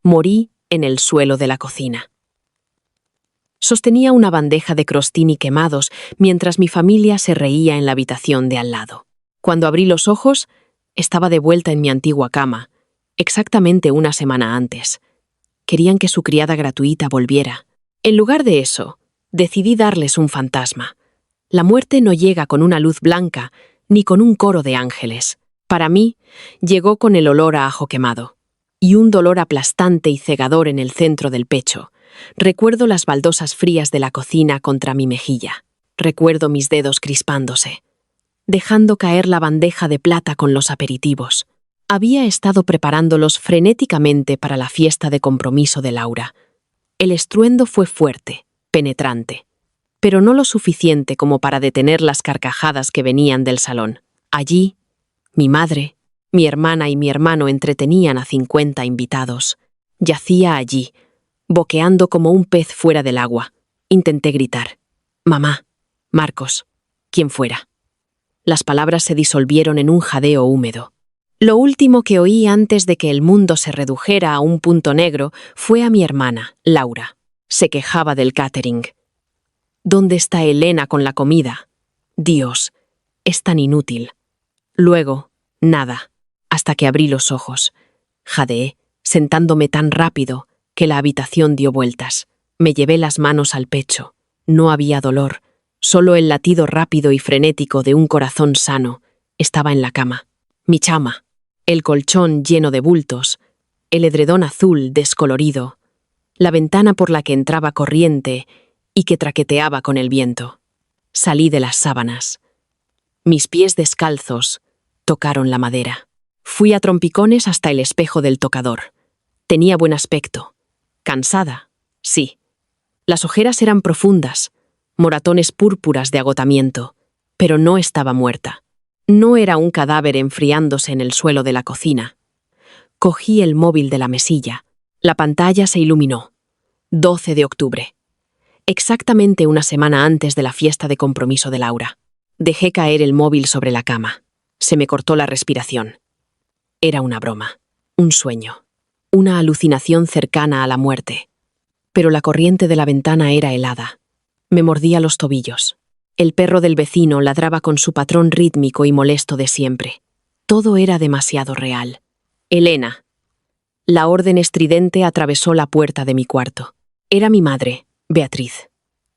Morí en el suelo de la cocina. Sostenía una bandeja de crostini quemados mientras mi familia se reía en la habitación de al lado. Cuando abrí los ojos, estaba de vuelta en mi antigua cama, exactamente una semana antes. Querían que su criada gratuita volviera. En lugar de eso, decidí darles un fantasma. La muerte no llega con una luz blanca ni con un coro de ángeles. Para mí, llegó con el olor a ajo quemado y un dolor aplastante y cegador en el centro del pecho. Recuerdo las baldosas frías de la cocina contra mi mejilla. Recuerdo mis dedos crispándose, dejando caer la bandeja de plata con los aperitivos. Había estado preparándolos frenéticamente para la fiesta de compromiso de Laura. El estruendo fue fuerte, penetrante, pero no lo suficiente como para detener las carcajadas que venían del salón. Allí, mi madre, mi hermana y mi hermano entretenían a 50 invitados. Yacía allí, boqueando como un pez fuera del agua. Intenté gritar: «Mamá, Marcos, quien fuera». Las palabras se disolvieron en un jadeo húmedo. Lo último que oí antes de que el mundo se redujera a un punto negro fue a mi hermana, Laura. Se quejaba del catering. «¿Dónde está Elena con la comida? Dios, es tan inútil». Luego, nada, hasta que abrí los ojos. Jadeé, sentándome tan rápido que la habitación dio vueltas. Me llevé las manos al pecho. No había dolor, solo el latido rápido y frenético de un corazón sano. Estaba en la cama. Mi chama, el colchón lleno de bultos, el edredón azul descolorido, la ventana por la que entraba corriente y que traqueteaba con el viento. Salí de las sábanas. Mis pies descalzos tocaron la madera. Fui a trompicones hasta el espejo del tocador. Tenía buen aspecto. Cansada, sí. Las ojeras eran profundas, moratones púrpuras de agotamiento, pero no estaba muerta. No era un cadáver enfriándose en el suelo de la cocina. Cogí el móvil de la mesilla. La pantalla se iluminó. 12 de octubre. Exactamente una semana antes de la fiesta de compromiso de Laura. Dejé caer el móvil sobre la cama. Se me cortó la respiración. Era una broma, un sueño, una alucinación cercana a la muerte. Pero la corriente de la ventana era helada. Me mordía los tobillos. El perro del vecino ladraba con su patrón rítmico y molesto de siempre. Todo era demasiado real. «Elena». La orden estridente atravesó la puerta de mi cuarto. Era mi madre, Beatriz.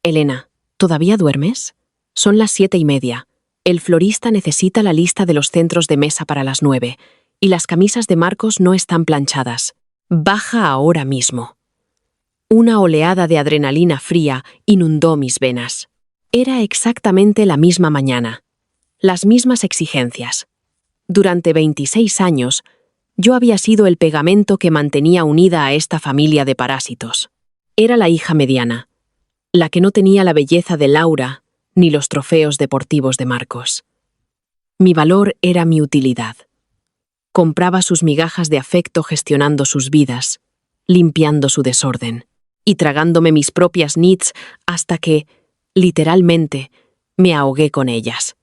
«Elena, ¿todavía duermes? Son las 7:30. El florista necesita la lista de los centros de mesa para las 9, y las camisas de Marcos no están planchadas. Baja ahora mismo». Una oleada de adrenalina fría inundó mis venas. Era exactamente la misma mañana, las mismas exigencias. Durante 26 años, yo había sido el pegamento que mantenía unida a esta familia de parásitos. Era la hija mediana, la que no tenía la belleza de Laura ni los trofeos deportivos de Marcos. Mi valor era mi utilidad. Compraba sus migajas de afecto gestionando sus vidas, limpiando su desorden y tragándome mis propias needs hasta que, literalmente, me ahogué con ellas.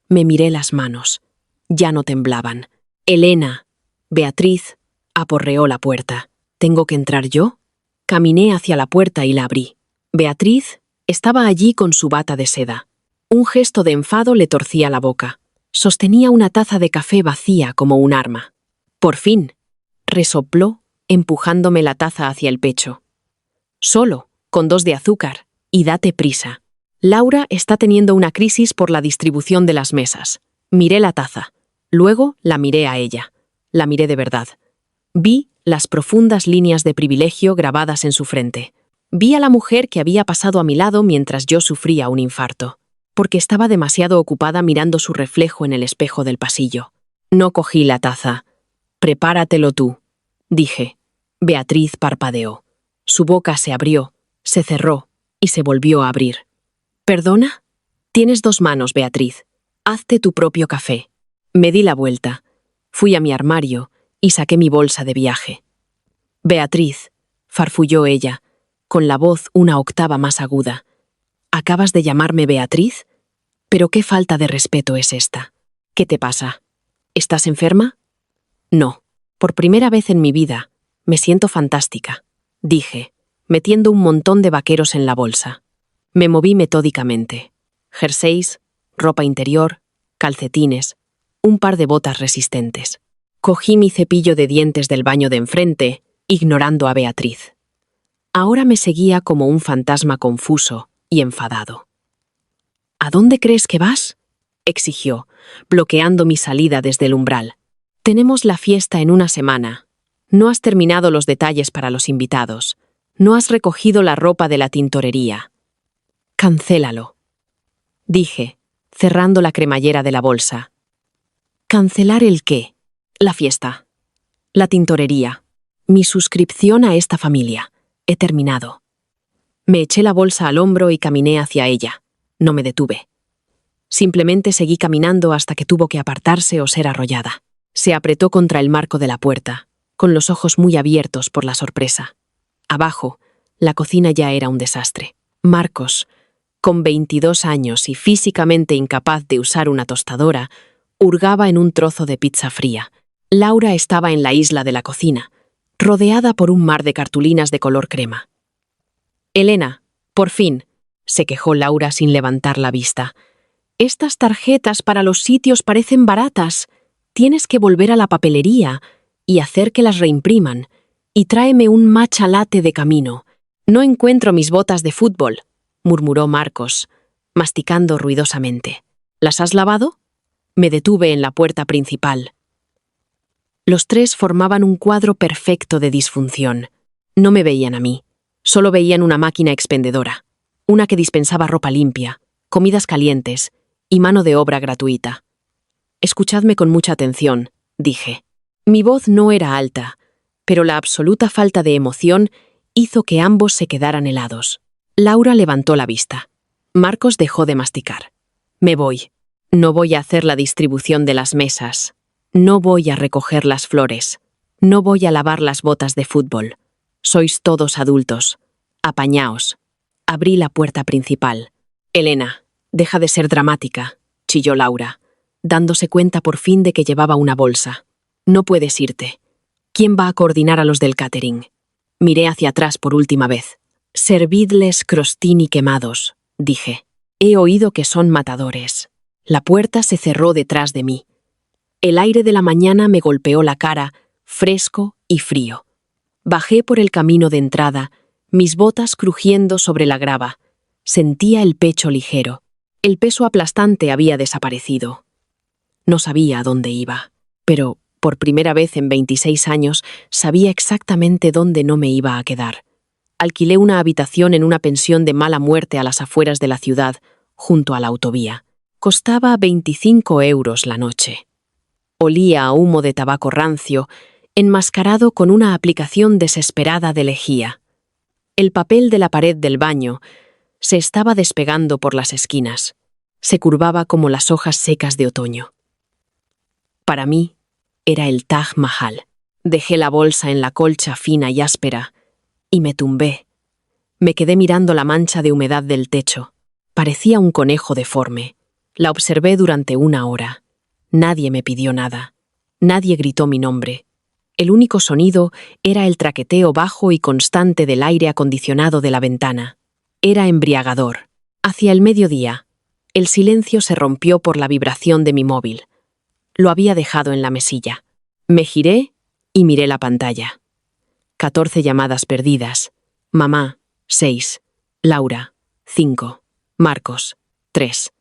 Me miré las manos. Ya no temblaban. «Elena». Beatriz aporreó la puerta. «¿Tengo que entrar yo?» Caminé hacia la puerta y la abrí. Beatriz estaba allí con su bata de seda. Un gesto de enfado le torcía la boca. Sostenía una taza de café vacía como un arma. «Por fin», resopló, empujándome la taza hacia el pecho. «Solo, con 2 de azúcar, y date prisa. Laura está teniendo una crisis por la distribución de las mesas». Miré la taza. Luego la miré a ella. La miré de verdad. Vi las profundas líneas de privilegio grabadas en su frente. Vi a la mujer que había pasado a mi lado mientras yo sufría un infarto, porque estaba demasiado ocupada mirando su reflejo en el espejo del pasillo. No cogí la taza. «Prepáratelo tú», dije. Beatriz parpadeó. Su boca se abrió, se cerró y se volvió a abrir. «¿Perdona? Tienes 2 manos, Beatriz. Hazte tu propio café». Me di la vuelta. Fui a mi armario y saqué mi bolsa de viaje. «Beatriz», farfulló ella, con la voz una octava más aguda. «¿Acabas de llamarme Beatriz? Pero qué falta de respeto es esta. ¿Qué te pasa? ¿Estás enferma?» No. Por primera vez en mi vida, Me siento fantástica, dije, metiendo un montón de vaqueros en la bolsa. Me moví metódicamente. Jerseys, ropa interior, calcetines, un par de botas resistentes. Cogí mi cepillo de dientes del baño de enfrente, ignorando a Beatriz. Ahora me seguía como un fantasma confuso y enfadado. ¿A dónde crees que vas?, exigió, bloqueando mi salida desde el umbral. Tenemos la fiesta en una semana. No has terminado los detalles para los invitados. No has recogido la ropa de la tintorería. Cancélalo, dije, cerrando la cremallera de la bolsa. ¿Cancelar el qué? La fiesta. La tintorería. Mi suscripción a esta familia. He terminado. Me eché la bolsa al hombro y caminé hacia ella. No me detuve. Simplemente seguí caminando hasta que tuvo que apartarse o ser arrollada. Se apretó contra el marco de la puerta, con los ojos muy abiertos por la sorpresa. Abajo, la cocina ya era un desastre. Marcos, con 22 años y físicamente incapaz de usar una tostadora, hurgaba en un trozo de pizza fría. Laura estaba en la isla de la cocina, rodeada por un mar de cartulinas de color crema. «Elena, por fin», se quejó Laura sin levantar la vista. «Estas tarjetas para los sitios parecen baratas. Tienes que volver a la papelería y hacer que las reimpriman. Y tráeme un matcha latte de camino». «No encuentro mis botas de fútbol», murmuró Marcos, masticando ruidosamente. «¿Las has lavado?». Me detuve en la puerta principal. Los tres formaban un cuadro perfecto de disfunción. No me veían a mí, solo veían una máquina expendedora, una que dispensaba ropa limpia, comidas calientes y mano de obra gratuita. «Escuchadme con mucha atención», dije. Mi voz no era alta, pero la absoluta falta de emoción hizo que ambos se quedaran helados. Laura levantó la vista. Marcos dejó de masticar. «Me voy. No voy a hacer la distribución de las mesas. No voy a recoger las flores. No voy a lavar las botas de fútbol. Sois todos adultos. Apañaos». Abrí la puerta principal. «Elena, deja de ser dramática», chilló Laura, dándose cuenta por fin de que llevaba una bolsa. «No puedes irte. ¿Quién va a coordinar a los del catering?». Miré hacia atrás por última vez. «Servidles crostini quemados», dije. «He oído que son matadores». La puerta se cerró detrás de mí. El aire de la mañana me golpeó la cara, fresco y frío. Bajé por el camino de entrada, mis botas crujiendo sobre la grava. Sentía el pecho ligero. El peso aplastante había desaparecido. No sabía a dónde iba, pero, por primera vez en 26 años, sabía exactamente dónde no me iba a quedar. Alquilé una habitación en una pensión de mala muerte a las afueras de la ciudad, junto a la autovía. Costaba 25 euros la noche. Olía a humo de tabaco rancio, enmascarado con una aplicación desesperada de lejía. El papel de la pared del baño se estaba despegando por las esquinas. Se curvaba como las hojas secas de otoño. Para mí, era el Taj Mahal. Dejé la bolsa en la colcha fina y áspera y me tumbé. Me quedé mirando la mancha de humedad del techo. Parecía un conejo deforme. La observé durante 1 hora. Nadie me pidió nada. Nadie gritó mi nombre. El único sonido era el traqueteo bajo y constante del aire acondicionado de la ventana. Era embriagador. Hacia el mediodía, el silencio se rompió por la vibración de mi móvil. Lo había dejado en la mesilla. Me giré y miré la pantalla. 14 llamadas perdidas. Mamá, 6. Laura, 5. Marcos, 3.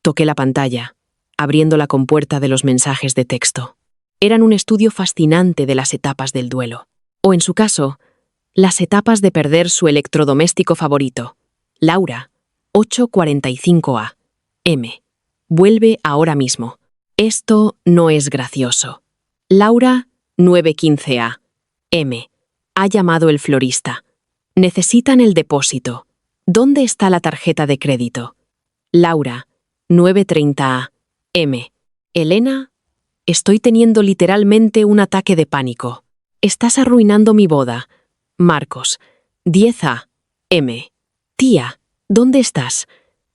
Toqué la pantalla, abriendo la compuerta de los mensajes de texto. Eran un estudio fascinante de las etapas del duelo. O en su caso, las etapas de perder su electrodoméstico favorito. Laura, 8:45 a.m. Vuelve ahora mismo. Esto no es gracioso. Laura, 9:15 a.m. Ha llamado el florista. Necesitan el depósito. ¿Dónde está la tarjeta de crédito? Laura, 9:30 a.m. Elena, estoy teniendo literalmente un ataque de pánico. Estás arruinando mi boda. Marcos, 10 a.m. Tía, ¿dónde estás?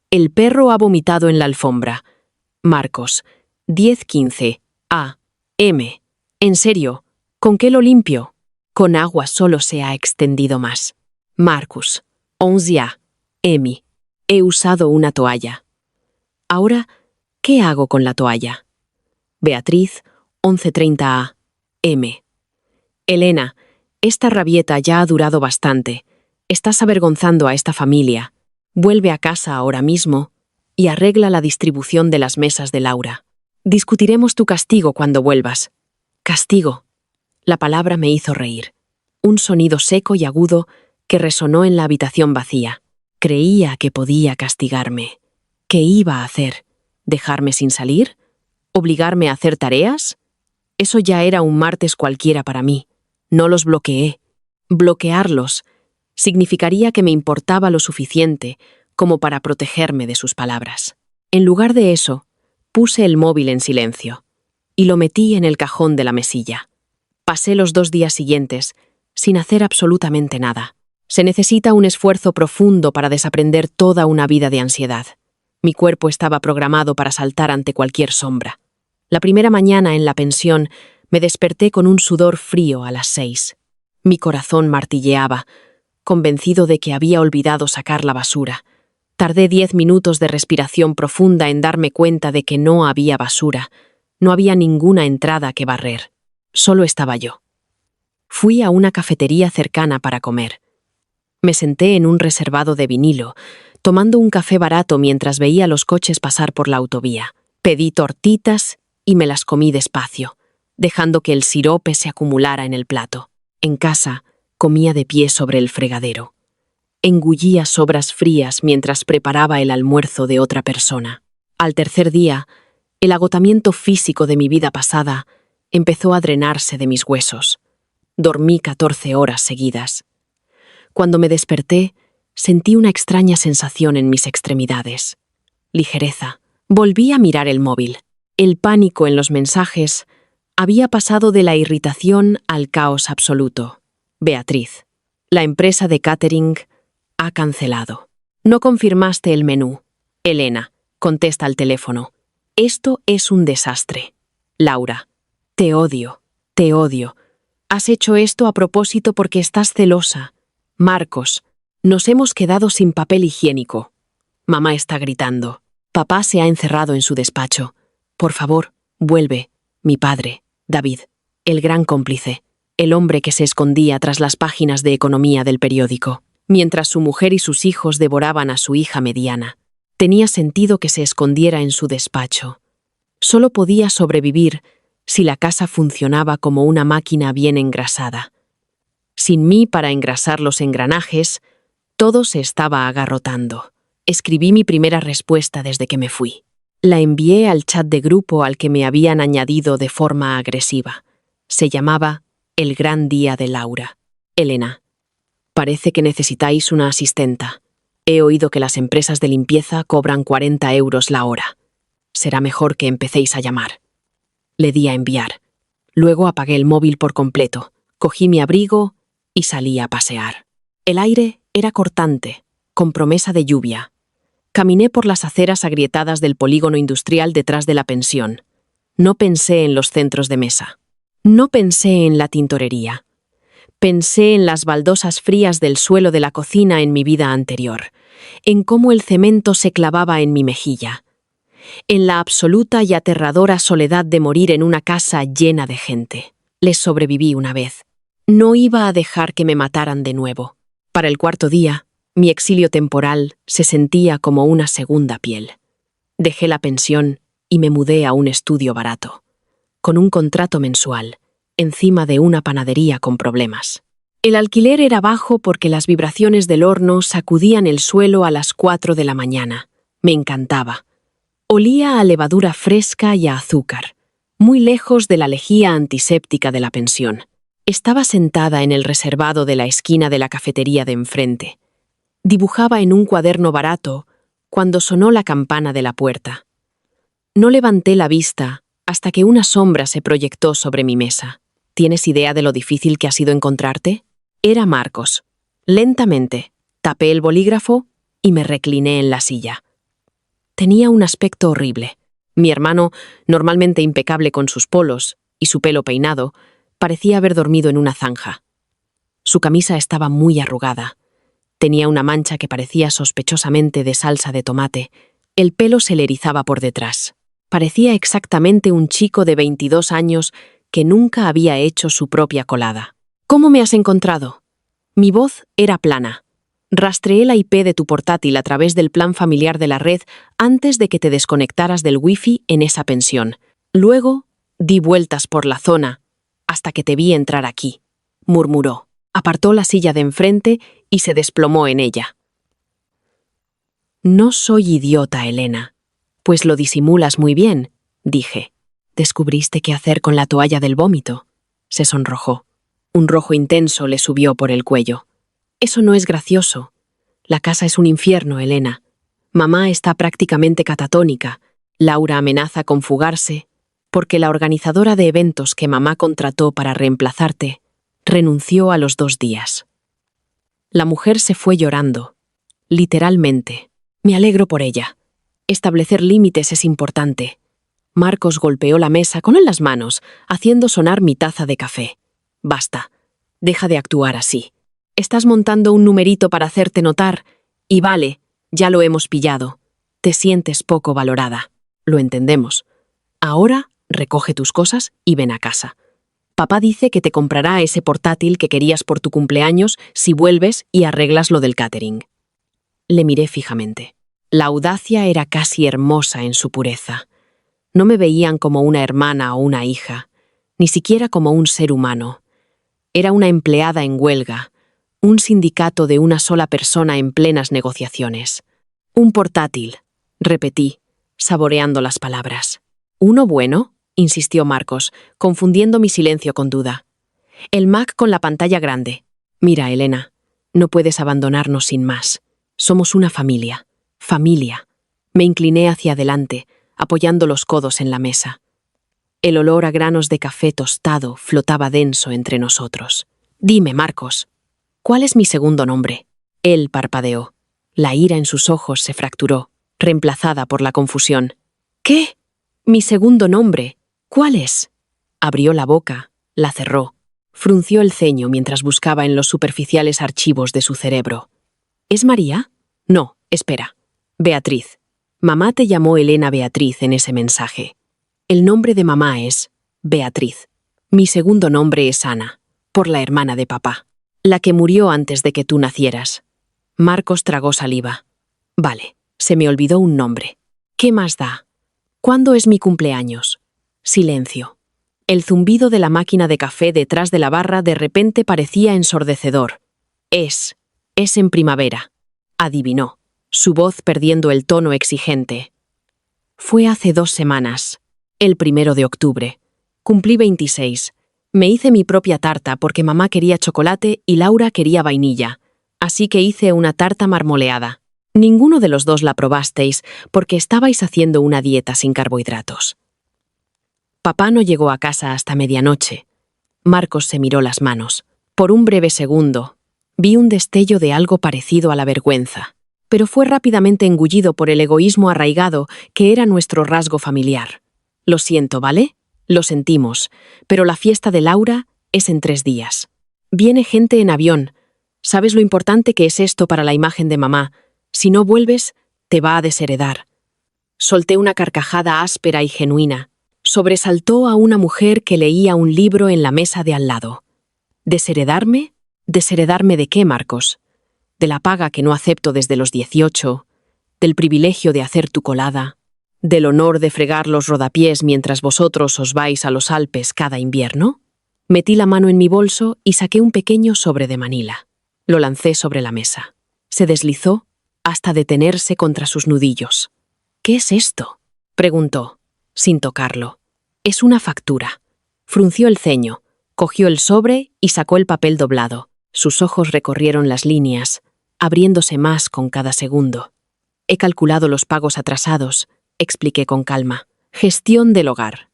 El perro ha vomitado en la alfombra. Marcos, 10:15 a.m. En serio, ¿con qué lo limpio? Con agua solo se ha extendido más. Marcus, 11 M. He usado una toalla. Ahora, ¿qué hago con la toalla? Beatriz, 11:30 M. Elena, esta rabieta ya ha durado bastante. Estás avergonzando a esta familia. Vuelve a casa ahora mismo y arregla la distribución de las mesas de Laura. Discutiremos tu castigo cuando vuelvas. Castigo. La palabra me hizo reír. Un sonido seco y agudo que resonó en la habitación vacía. Creía que podía castigarme. ¿Qué iba a hacer? ¿Dejarme sin salir? ¿Obligarme a hacer tareas? Eso ya era un martes cualquiera para mí. No los bloqueé. Bloquearlos significaría que me importaba lo suficiente como para protegerme de sus palabras. En lugar de eso, puse el móvil en silencio y lo metí en el cajón de la mesilla. Pasé los 2 días siguientes sin hacer absolutamente nada. Se necesita un esfuerzo profundo para desaprender toda una vida de ansiedad. Mi cuerpo estaba programado para saltar ante cualquier sombra. La primera mañana en la pensión me desperté con un sudor frío a las 6. Mi corazón martilleaba, convencido de que había olvidado sacar la basura. Tardé 10 minutos de respiración profunda en darme cuenta de que no había basura. No había ninguna entrada que barrer. Solo estaba yo. Fui a una cafetería cercana para comer. Me senté en un reservado de vinilo, tomando un café barato mientras veía los coches pasar por la autovía. Pedí tortitas y me las comí despacio, dejando que el sirope se acumulara en el plato. En casa, comía de pie sobre el fregadero. Engullía sobras frías mientras preparaba el almuerzo de otra persona. Al tercer día, el agotamiento físico de mi vida pasada empezó a drenarse de mis huesos. Dormí 14 horas seguidas. Cuando me desperté, sentí una extraña sensación en mis extremidades. Ligereza. Volví a mirar el móvil. El pánico en los mensajes había pasado de la irritación al caos absoluto. Beatriz, la empresa de catering ha cancelado. No confirmaste el menú. Elena, contesta al teléfono. Esto es un desastre. Laura, te odio, te odio. Has hecho esto a propósito porque estás celosa. Marcos, nos hemos quedado sin papel higiénico. Mamá está gritando. Papá se ha encerrado en su despacho. Por favor, vuelve. Mi padre, David, el gran cómplice, el hombre que se escondía tras las páginas de economía del periódico, mientras su mujer y sus hijos devoraban a su hija mediana. Tenía sentido que se escondiera en su despacho. Solo podía sobrevivir si la casa funcionaba como una máquina bien engrasada. Sin mí para engrasar los engranajes, todo se estaba agarrotando. Escribí mi primera respuesta desde que me fui. La envié al chat de grupo al que me habían añadido de forma agresiva. Se llamaba El Gran Día de Laura. Elena, parece que necesitáis una asistenta. He oído que las empresas de limpieza cobran 40 euros la hora. Será mejor que empecéis a llamar. Le di a enviar. Luego apagué el móvil por completo, cogí mi abrigo y salí a pasear. El aire era cortante, con promesa de lluvia. Caminé por las aceras agrietadas del polígono industrial detrás de la pensión. No pensé en los centros de mesa. No pensé en la tintorería. Pensé en las baldosas frías del suelo de la cocina en mi vida anterior, en cómo el cemento se clavaba en mi mejilla, en la absoluta y aterradora soledad de morir en una casa llena de gente. Les sobreviví una vez. No iba a dejar que me mataran de nuevo. Para el cuarto día, mi exilio temporal se sentía como una segunda piel. Dejé la pensión y me mudé a un estudio barato, con un contrato mensual, encima de una panadería con problemas. El alquiler era bajo porque las vibraciones del horno sacudían el suelo a las 4 de la mañana. Me encantaba. Olía a levadura fresca y a azúcar, muy lejos de la lejía antiséptica de la pensión. Estaba sentada en el reservado de la esquina de la cafetería de enfrente. Dibujaba en un cuaderno barato cuando sonó la campana de la puerta. No levanté la vista hasta que una sombra se proyectó sobre mi mesa. ¿Tienes idea de lo difícil que ha sido encontrarte? Era Marcos. Lentamente, tapé el bolígrafo y me recliné en la silla. Tenía un aspecto horrible. Mi hermano, normalmente impecable con sus polos y su pelo peinado, parecía haber dormido en una zanja. Su camisa estaba muy arrugada. Tenía una mancha que parecía sospechosamente de salsa de tomate. El pelo se le erizaba por detrás. Parecía exactamente un chico de 22 años que nunca había hecho su propia colada. ¿Cómo me has encontrado? Mi voz era plana. Rastreé la IP de tu portátil a través del plan familiar de la red antes de que te desconectaras del wifi en esa pensión. Luego, di vueltas por la zona hasta que te vi entrar aquí, murmuró. Apartó la silla de enfrente y se desplomó en ella. No soy idiota, Elena. Pues lo disimulas muy bien, dije. ¿Descubriste qué hacer con la toalla del vómito? Se sonrojó. Un rojo intenso le subió por el cuello. Eso no es gracioso. La casa es un infierno, Elena. Mamá está prácticamente catatónica. Laura amenaza con fugarse porque la organizadora de eventos que mamá contrató para reemplazarte renunció a los 2 días. La mujer se fue llorando. Literalmente. Me alegro por ella. Establecer límites es importante. Marcos golpeó la mesa con las manos, haciendo sonar mi taza de café. Basta. Deja de actuar así. Estás montando un numerito para hacerte notar, y vale, ya lo hemos pillado. Te sientes poco valorada. Lo entendemos. Ahora, recoge tus cosas y ven a casa. Papá dice que te comprará ese portátil que querías por tu cumpleaños si vuelves y arreglas lo del catering. Le miré fijamente. La audacia era casi hermosa en su pureza. No me veían como una hermana o una hija, ni siquiera como un ser humano. Era una empleada en huelga, un sindicato de una sola persona en plenas negociaciones. Un portátil, repetí, saboreando las palabras. ¿Uno bueno?, insistió Marcos, confundiendo mi silencio con duda. El Mac con la pantalla grande. Mira, Elena, no puedes abandonarnos sin más. Somos una familia. Familia. Me incliné hacia adelante, apoyando los codos en la mesa. El olor a granos de café tostado flotaba denso entre nosotros. Dime, Marcos, ¿cuál es mi segundo nombre? Él parpadeó. La ira en sus ojos se fracturó, reemplazada por la confusión. ¿Qué? Mi segundo nombre. ¿Cuál es? Abrió la boca, la cerró. Frunció el ceño mientras buscaba en los superficiales archivos de su cerebro. ¿Es María? No, espera. Beatriz. Mamá te llamó Elena Beatriz en ese mensaje. El nombre de mamá es Beatriz. Mi segundo nombre es Ana, por la hermana de papá, la que murió antes de que tú nacieras. Marcos tragó saliva. Vale, se me olvidó un nombre. ¿Qué más da? ¿Cuándo es mi cumpleaños? Silencio. El zumbido de la máquina de café detrás de la barra de repente parecía ensordecedor. Es en primavera. Adivinó, su voz perdiendo el tono exigente. Fue hace 2 semanas, el 1 de octubre. Cumplí 26. Me hice mi propia tarta porque mamá quería chocolate y Laura quería vainilla, así que hice una tarta marmoleada. Ninguno de los dos la probasteis porque estabais haciendo una dieta sin carbohidratos. Papá no llegó a casa hasta medianoche. Marcos se miró las manos. Por un breve segundo, vi un destello de algo parecido a la vergüenza, pero fue rápidamente engullido por el egoísmo arraigado que era nuestro rasgo familiar. Lo siento, ¿vale? Lo sentimos, pero la fiesta de Laura es en 3 días. Viene gente en avión. ¿Sabes lo importante que es esto para la imagen de mamá? Si no vuelves, te va a desheredar. Solté una carcajada áspera y genuina. Sobresaltó a una mujer que leía un libro en la mesa de al lado. ¿Desheredarme? ¿Desheredarme de qué, Marcos? De la paga que no acepto desde los 18, del privilegio de hacer tu colada, del honor de fregar los rodapiés mientras vosotros os vais a los Alpes cada invierno. Metí la mano en mi bolso y saqué un pequeño sobre de Manila. Lo lancé sobre la mesa. Se deslizó hasta detenerse contra sus nudillos. ¿Qué es esto?, preguntó, sin tocarlo. Es una factura. Frunció el ceño, cogió el sobre y sacó el papel doblado. Sus ojos recorrieron las líneas, abriéndose más con cada segundo. He calculado los pagos atrasados, expliqué con calma. Gestión del hogar,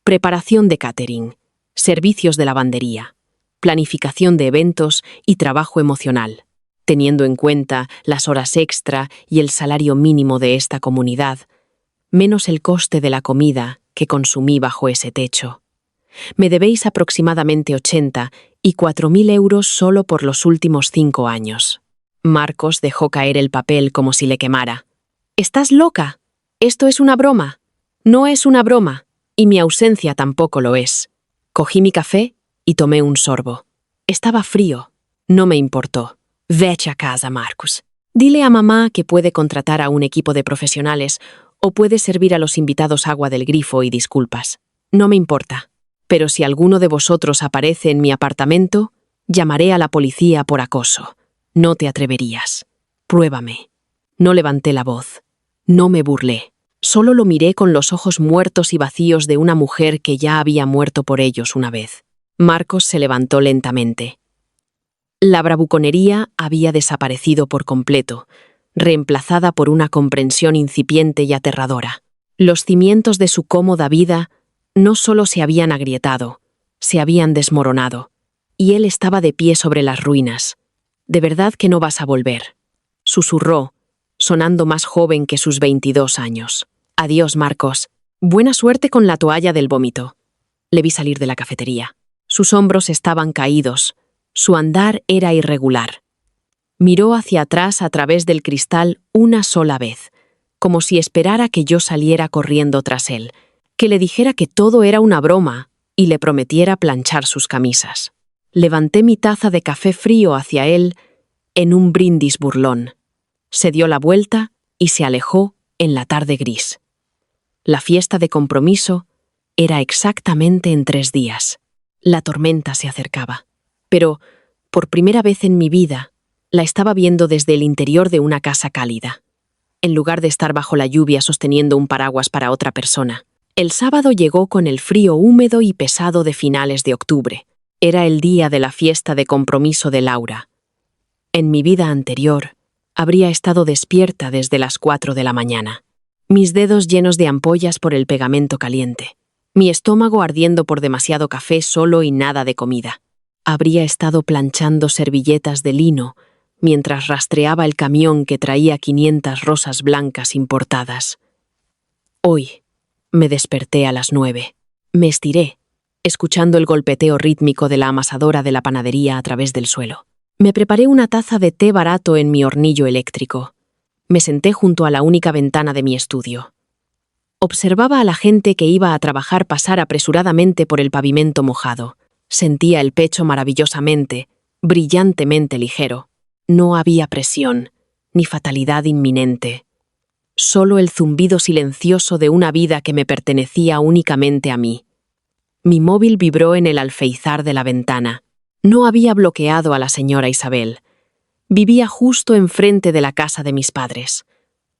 preparación de catering, servicios de lavandería, planificación de eventos y trabajo emocional. Teniendo en cuenta las horas extra y el salario mínimo de esta comunidad, menos el coste de la comida que consumí bajo ese techo. Me debéis aproximadamente 80 y 4.000 euros solo por los últimos 5 años. Marcos dejó caer el papel como si le quemara. ¿Estás loca? Esto es una broma. No es una broma, y mi ausencia tampoco lo es. Cogí mi café y tomé un sorbo. Estaba frío. No me importó. Vete a casa, Marcos. Dile a mamá que puede contratar a un equipo de profesionales o puede servir a los invitados agua del grifo y disculpas. No me importa. Pero si alguno de vosotros aparece en mi apartamento, llamaré a la policía por acoso. No te atreverías. Pruébame. No levanté la voz. No me burlé. Solo lo miré con los ojos muertos y vacíos de una mujer que ya había muerto por ellos una vez. Marcos se levantó lentamente. La bravuconería había desaparecido por completo, reemplazada por una comprensión incipiente y aterradora. Los cimientos de su cómoda vida no solo se habían agrietado, se habían desmoronado, y él estaba de pie sobre las ruinas. «¿De verdad que no vas a volver?», susurró, sonando más joven que sus 22 años. «Adiós, Marcos. Buena suerte con la toalla del vómito». Le vi salir de la cafetería. Sus hombros estaban caídos. Su andar era irregular. Miró hacia atrás a través del cristal una sola vez, como si esperara que yo saliera corriendo tras él, que le dijera que todo era una broma y le prometiera planchar sus camisas. Levanté mi taza de café frío hacia él en un brindis burlón. Se dio la vuelta y se alejó en la tarde gris. La fiesta de compromiso era exactamente en 3 días. La tormenta se acercaba. Pero, por primera vez en mi vida, la estaba viendo desde el interior de una casa cálida. En lugar de estar bajo la lluvia sosteniendo un paraguas para otra persona. El sábado llegó con el frío húmedo y pesado de finales de octubre. Era el día de la fiesta de compromiso de Laura. En mi vida anterior, habría estado despierta desde las 4 de la mañana. Mis dedos llenos de ampollas por el pegamento caliente. Mi estómago ardiendo por demasiado café solo y nada de comida. Habría estado planchando servilletas de lino mientras rastreaba el camión que traía 500 rosas blancas importadas. Hoy me desperté a las 9. Me estiré, escuchando el golpeteo rítmico de la amasadora de la panadería a través del suelo. Me preparé una taza de té barato en mi hornillo eléctrico. Me senté junto a la única ventana de mi estudio. Observaba a la gente que iba a trabajar pasar apresuradamente por el pavimento mojado. Sentía el pecho maravillosamente, brillantemente ligero. No había presión, ni fatalidad inminente. Solo el zumbido silencioso de una vida que me pertenecía únicamente a mí. Mi móvil vibró en el alféizar de la ventana. No había bloqueado a la señora Isabel. Vivía justo enfrente de la casa de mis padres.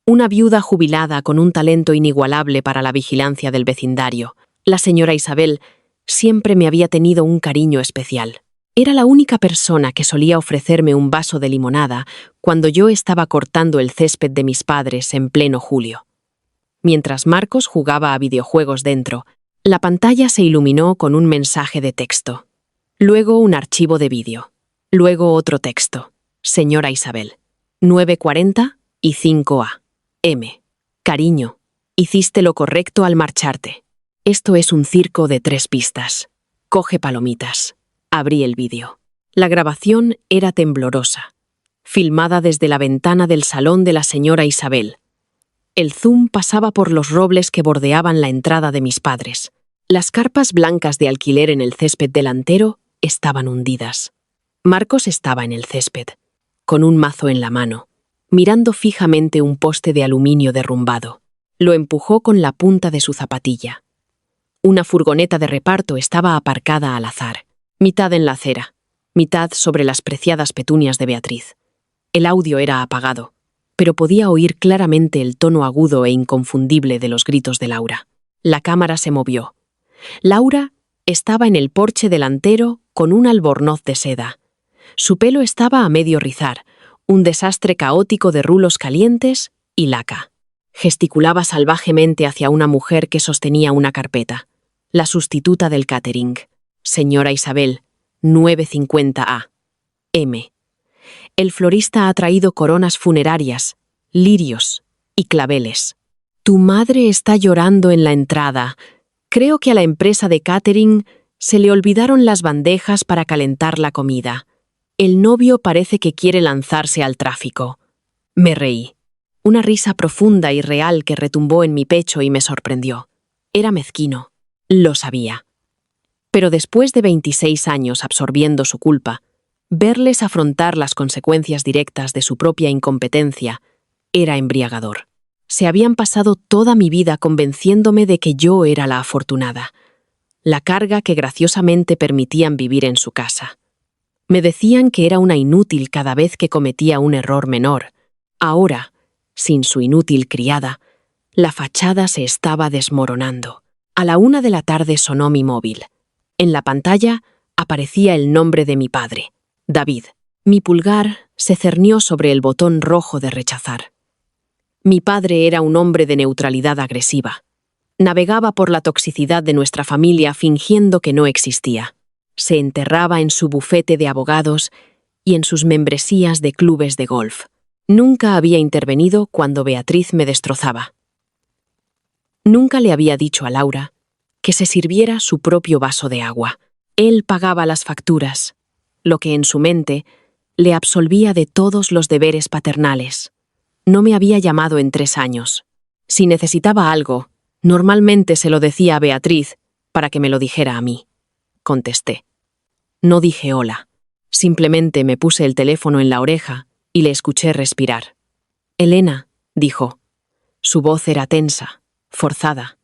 Una viuda jubilada con un talento inigualable para la vigilancia del vecindario. La señora Isabel siempre me había tenido un cariño especial. Era la única persona que solía ofrecerme un vaso de limonada cuando yo estaba cortando el césped de mis padres en pleno julio. Mientras Marcos jugaba a videojuegos dentro, la pantalla se iluminó con un mensaje de texto. Luego un archivo de vídeo. Luego otro texto. Señora Isabel. 9:40 y 5 a.m. Cariño, hiciste lo correcto al marcharte. Esto es un circo de 3 pistas. Coge palomitas. Abrí el vídeo. La grabación era temblorosa, filmada desde la ventana del salón de la señora Isabel. El zoom pasaba por los robles que bordeaban la entrada de mis padres. Las carpas blancas de alquiler en el césped delantero estaban hundidas. Marcos estaba en el césped, con un mazo en la mano, mirando fijamente un poste de aluminio derrumbado. Lo empujó con la punta de su zapatilla. Una furgoneta de reparto estaba aparcada al azar, mitad en la acera, mitad sobre las preciadas petunias de Beatriz. El audio era apagado, pero podía oír claramente el tono agudo e inconfundible de los gritos de Laura. La cámara se movió. Laura estaba en el porche delantero con un albornoz de seda. Su pelo estaba a medio rizar, un desastre caótico de rulos calientes y laca. Gesticulaba salvajemente hacia una mujer que sostenía una carpeta. La sustituta del catering. Señora Isabel, 9:50 a.m. El florista ha traído coronas funerarias, lirios y claveles. Tu madre está llorando en la entrada. Creo que a la empresa de catering Se le olvidaron las bandejas para calentar la comida. El novio parece que quiere lanzarse al tráfico. Me reí. Una risa profunda y real que retumbó en mi pecho y me sorprendió. Era mezquino. Lo sabía. Pero después de 26 años absorbiendo su culpa, verles afrontar las consecuencias directas de su propia incompetencia era embriagador. Se habían pasado toda mi vida convenciéndome de que yo era la afortunada, la carga que graciosamente permitían vivir en su casa. Me decían que era una inútil cada vez que cometía un error menor. Ahora, sin su inútil criada, la fachada se estaba desmoronando. A la 1 de la tarde sonó mi móvil. En la pantalla aparecía el nombre de mi padre, David. Mi pulgar se cernió sobre el botón rojo de rechazar. Mi padre era un hombre de neutralidad agresiva. Navegaba por la toxicidad de nuestra familia fingiendo que no existía. Se enterraba en su bufete de abogados y en sus membresías de clubes de golf. Nunca había intervenido cuando Beatriz me destrozaba. Nunca le había dicho a Laura que se sirviera su propio vaso de agua. Él pagaba las facturas, lo que en su mente le absolvía de todos los deberes paternales. No me había llamado en 3 años. Si necesitaba algo, normalmente se lo decía a Beatriz para que me lo dijera a mí. Contesté. No dije hola. Simplemente me puse el teléfono en la oreja y le escuché respirar. Elena, dijo. Su voz era tensa, forzada.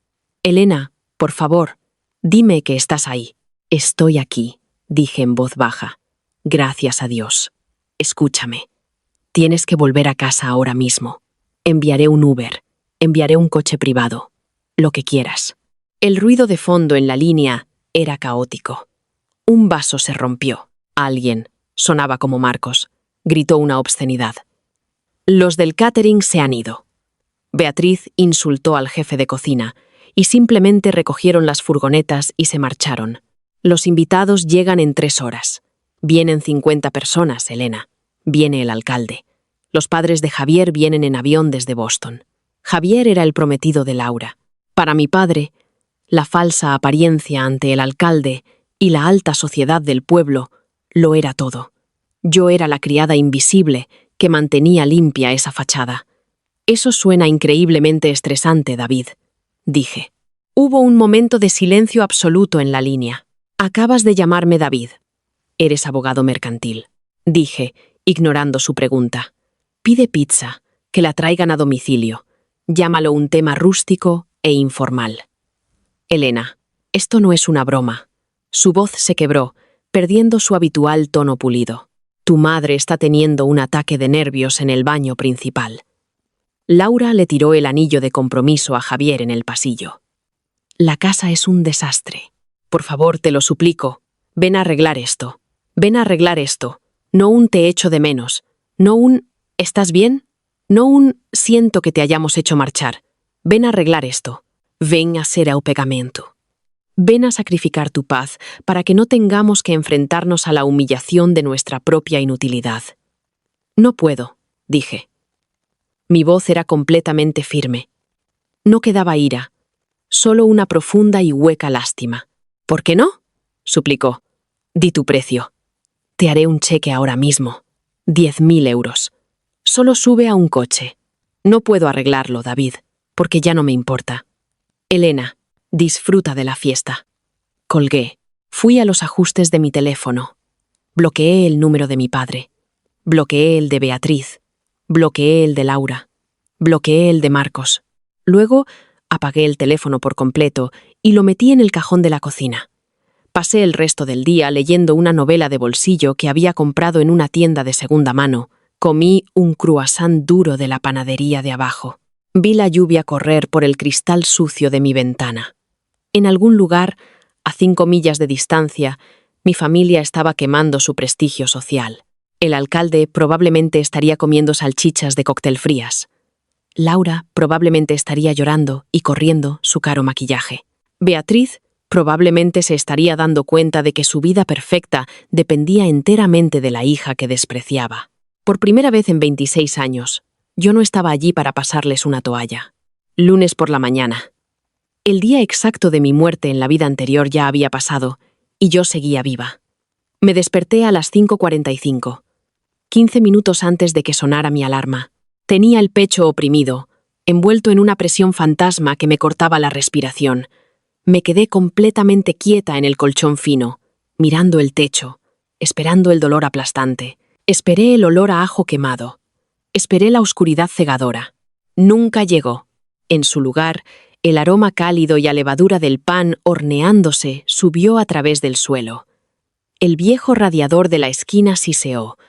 Elena, por favor, dime que estás ahí. Estoy aquí, dije en voz baja. Gracias a Dios. Escúchame. Tienes que volver a casa ahora mismo. Enviaré un Uber, enviaré un coche privado, lo que quieras. El ruido de fondo en la línea era caótico. Un vaso se rompió. Alguien, sonaba como Marcos, gritó una obscenidad. Los del catering se han ido. Beatriz insultó al jefe de cocina y simplemente recogieron las furgonetas y se marcharon. Los invitados llegan en 3 horas. Vienen 50 personas, Elena. Viene el alcalde. Los padres de Javier vienen en avión desde Boston. Javier era el prometido de Laura. Para mi padre, la falsa apariencia ante el alcalde y la alta sociedad del pueblo lo era todo. Yo era la criada invisible que mantenía limpia esa fachada. Eso suena increíblemente estresante, David, dije. Hubo un momento de silencio absoluto en la línea. Acabas de llamarme David. Eres abogado mercantil, dije, ignorando su pregunta. Pide pizza, que la traigan a domicilio. Llámalo un tema rústico e informal. Elena, esto no es una broma. Su voz se quebró, perdiendo su habitual tono pulido. Tu madre está teniendo un ataque de nervios en el baño principal. Laura le tiró el anillo de compromiso a Javier en el pasillo. La casa es un desastre. Por favor, te lo suplico. Ven a arreglar esto. Ven a arreglar esto. No un te echo de menos. No un ¿estás bien? No un siento que te hayamos hecho marchar. Ven a arreglar esto. Ven a hacer el pegamento. Ven a sacrificar tu paz para que no tengamos que enfrentarnos a la humillación de nuestra propia inutilidad. No puedo, dije. Mi voz era completamente firme. No quedaba ira, solo una profunda y hueca lástima. ¿Por qué no? Suplicó. Di tu precio. Te haré un cheque ahora mismo. 10.000 euros. Solo sube a un coche. No puedo arreglarlo, David, porque ya no me importa. Elena, disfruta de la fiesta. Colgué. Fui a los ajustes de mi teléfono. Bloqueé el número de mi padre. Bloqueé el de Beatriz. Bloqueé el de Laura. Bloqueé el de Marcos. Luego apagué el teléfono por completo y lo metí en el cajón de la cocina. Pasé el resto del día leyendo una novela de bolsillo que había comprado en una tienda de segunda mano. Comí un croissant duro de la panadería de abajo. Vi la lluvia correr por el cristal sucio de mi ventana. En algún lugar, a 5 millas de distancia, mi familia estaba quemando su prestigio social. El alcalde probablemente estaría comiendo salchichas de cóctel frías. Laura probablemente estaría llorando y corriendo su caro maquillaje. Beatriz probablemente se estaría dando cuenta de que su vida perfecta dependía enteramente de la hija que despreciaba. Por primera vez en 26 años, yo no estaba allí para pasarles una toalla. Lunes por la mañana. El día exacto de mi muerte en la vida anterior ya había pasado, y yo seguía viva. Me desperté a las 5:45, 15 minutos antes de que sonara mi alarma. Tenía el pecho oprimido, envuelto en una presión fantasma que me cortaba la respiración. Me quedé completamente quieta en el colchón fino, mirando el techo, esperando el dolor aplastante. Esperé el olor a ajo quemado. Esperé la oscuridad cegadora. Nunca llegó. En su lugar, el aroma cálido y a levadura del pan horneándose subió a través del suelo. El viejo radiador de la esquina siseó.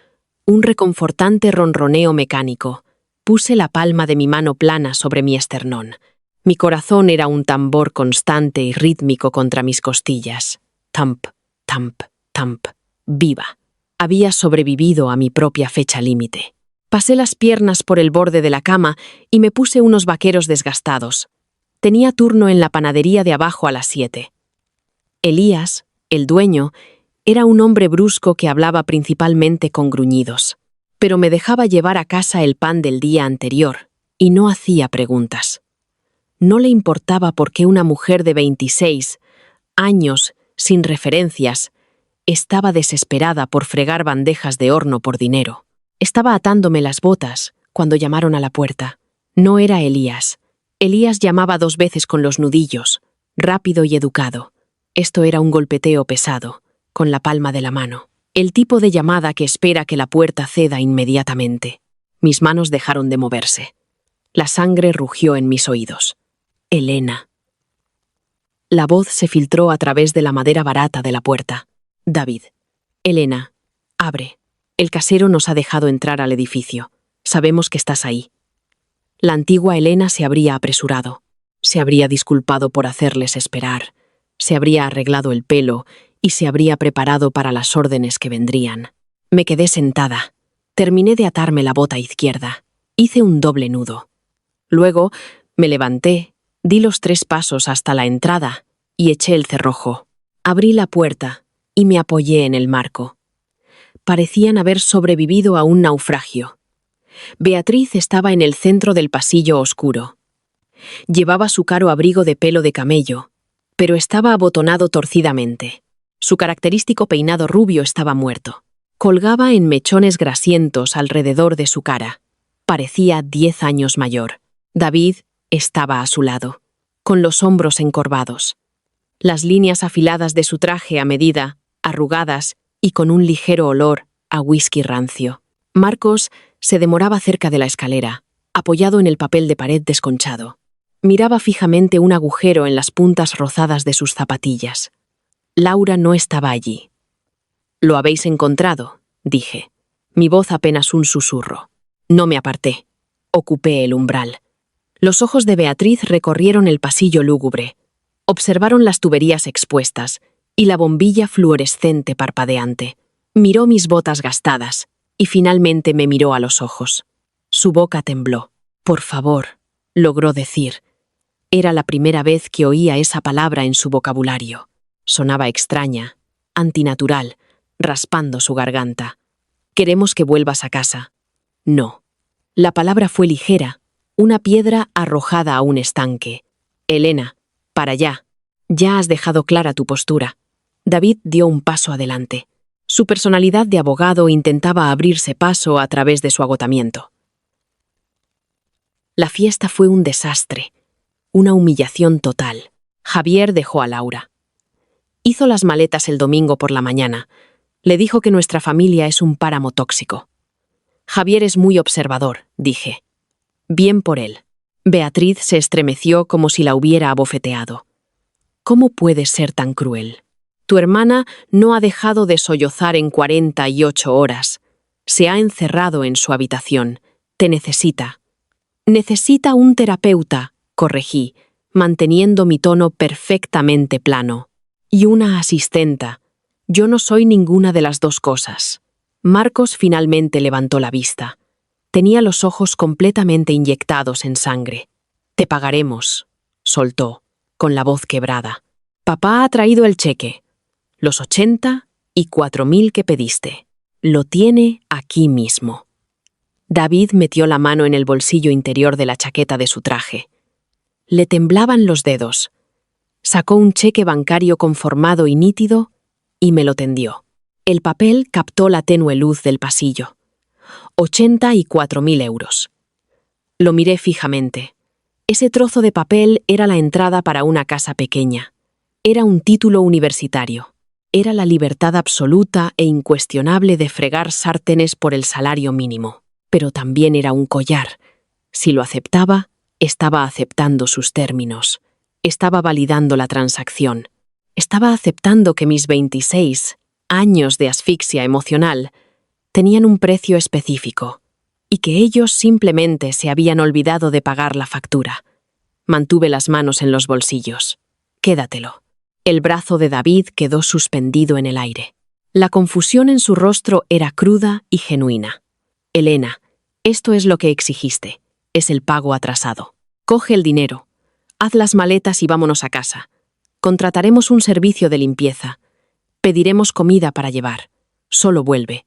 Un reconfortante ronroneo mecánico. Puse la palma de mi mano plana sobre mi esternón. Mi corazón era un tambor constante y rítmico contra mis costillas. Tamp, tamp, tamp. Viva. Había sobrevivido a mi propia fecha límite. Pasé las piernas por el borde de la cama y me puse unos vaqueros desgastados. Tenía turno en la panadería de abajo a las 7. Elías, el dueño, era un hombre brusco que hablaba principalmente con gruñidos, pero me dejaba llevar a casa el pan del día anterior y no hacía preguntas. No le importaba por qué una mujer de 26 años, sin referencias, estaba desesperada por fregar bandejas de horno por dinero. Estaba atándome las botas cuando llamaron a la puerta. No era Elías. Elías llamaba 2 veces con los nudillos, rápido y educado. Esto era un golpeteo pesado, con la palma de la mano. El tipo de llamada que espera que la puerta ceda inmediatamente. Mis manos dejaron de moverse. La sangre rugió en mis oídos. Elena. La voz se filtró a través de la madera barata de la puerta. David. Elena, abre. El casero nos ha dejado entrar al edificio. Sabemos que estás ahí. La antigua Elena se habría apresurado. Se habría disculpado por hacerles esperar. Se habría arreglado el pelo y se habría preparado para las órdenes que vendrían. Me quedé sentada. Terminé de atarme la bota izquierda. Hice un doble nudo. Luego me levanté, di los 3 pasos hasta la entrada y eché el cerrojo. Abrí la puerta y me apoyé en el marco. Parecían haber sobrevivido a un naufragio. Beatriz estaba en el centro del pasillo oscuro. Llevaba su caro abrigo de pelo de camello, pero estaba abotonado torcidamente. Su característico peinado rubio estaba muerto. Colgaba en mechones grasientos alrededor de su cara. Parecía 10 años mayor. David estaba a su lado, con los hombros encorvados. Las líneas afiladas de su traje a medida, arrugadas y con un ligero olor a whisky rancio. Marcos se demoraba cerca de la escalera, apoyado en el papel de pared desconchado. Miraba fijamente un agujero en las puntas rozadas de sus zapatillas. Laura no estaba allí. «¿Lo habéis encontrado?», dije. Mi voz apenas un susurro. No me aparté. Ocupé el umbral. Los ojos de Beatriz recorrieron el pasillo lúgubre. Observaron las tuberías expuestas y la bombilla fluorescente parpadeante. Miró mis botas gastadas y finalmente me miró a los ojos. Su boca tembló. «Por favor», logró decir. Era la primera vez que oía esa palabra en su vocabulario. Sonaba extraña, antinatural, raspando su garganta. «Queremos que vuelvas a casa». No. La palabra fue ligera, una piedra arrojada a un estanque. «Elena, para allá. Ya has dejado clara tu postura». David dio un paso adelante. Su personalidad de abogado intentaba abrirse paso a través de su agotamiento. La fiesta fue un desastre, una humillación total. Javier dejó a Laura. Hizo las maletas el domingo por la mañana. Le dijo que nuestra familia es un páramo tóxico. Javier es muy observador, dije. Bien por él. Beatriz se estremeció como si la hubiera abofeteado. ¿Cómo puedes ser tan cruel? Tu hermana no ha dejado de sollozar en 48 horas. Se ha encerrado en su habitación. Te necesita. Necesita un terapeuta, corregí, manteniendo mi tono perfectamente plano. Y una asistenta. Yo no soy ninguna de las dos cosas. Marcos finalmente levantó la vista. Tenía los ojos completamente inyectados en sangre. Te pagaremos, soltó, con la voz quebrada. Papá ha traído el cheque. Los 84.000 que pediste. Lo tiene aquí mismo. David metió la mano en el bolsillo interior de la chaqueta de su traje. Le temblaban los dedos. Sacó un cheque bancario conformado y nítido y me lo tendió. El papel captó la tenue luz del pasillo. 84.000 euros. Lo miré fijamente. Ese trozo de papel era la entrada para una casa pequeña. Era un título universitario. Era la libertad absoluta e incuestionable de fregar sartenes por el salario mínimo. Pero también era un collar. Si lo aceptaba, estaba aceptando sus términos. Estaba validando la transacción. Estaba aceptando que mis 26 años de asfixia emocional tenían un precio específico y que ellos simplemente se habían olvidado de pagar la factura. Mantuve las manos en los bolsillos. Quédatelo. El brazo de David quedó suspendido en el aire. La confusión en su rostro era cruda y genuina. Elena, esto es lo que exigiste. Es el pago atrasado. Coge el dinero. Haz las maletas y vámonos a casa. Contrataremos un servicio de limpieza. Pediremos comida para llevar. Solo vuelve.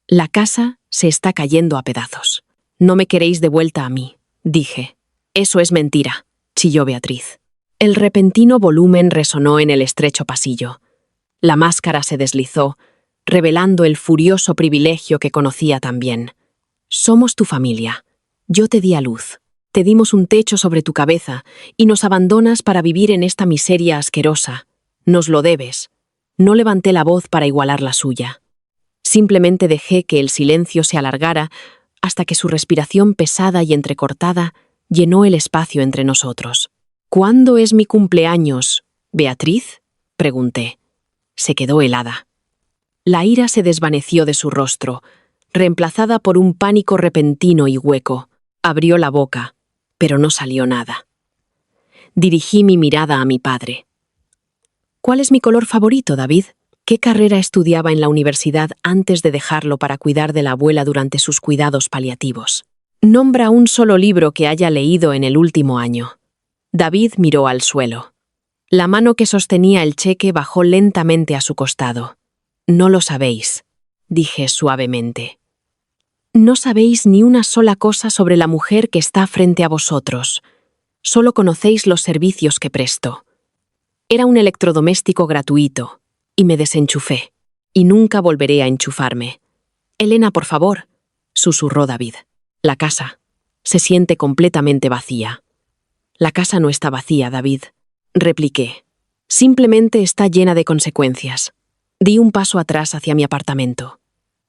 La casa se está cayendo a pedazos. No me queréis de vuelta a mí, dije. Eso es mentira, chilló Beatriz. El repentino volumen resonó en el estrecho pasillo. La máscara se deslizó, revelando el furioso privilegio que conocía tan bien. Somos tu familia. Yo te di a luz. Te dimos un techo sobre tu cabeza y nos abandonas para vivir en esta miseria asquerosa. Nos lo debes. No levanté la voz para igualar la suya. Simplemente dejé que el silencio se alargara hasta que su respiración pesada y entrecortada llenó el espacio entre nosotros. ¿Cuándo es mi cumpleaños, Beatriz? Pregunté. Se quedó helada. La ira se desvaneció de su rostro, reemplazada por un pánico repentino y hueco. Abrió la boca, pero no salió nada. Dirigí mi mirada a mi padre. ¿Cuál es mi color favorito, David? ¿Qué carrera estudiaba en la universidad antes de dejarlo para cuidar de la abuela durante sus cuidados paliativos? Nombra un solo libro que haya leído en el último año. David miró al suelo. La mano que sostenía el cheque bajó lentamente a su costado. No lo sabéis, dije suavemente. No sabéis ni una sola cosa sobre la mujer que está frente a vosotros. Solo conocéis los servicios que presto. Era un electrodoméstico gratuito, y me desenchufé, y nunca volveré a enchufarme. Elena, por favor, susurró David. La casa se siente completamente vacía. La casa no está vacía, David, repliqué. Simplemente está llena de consecuencias. Di un paso atrás hacia mi apartamento.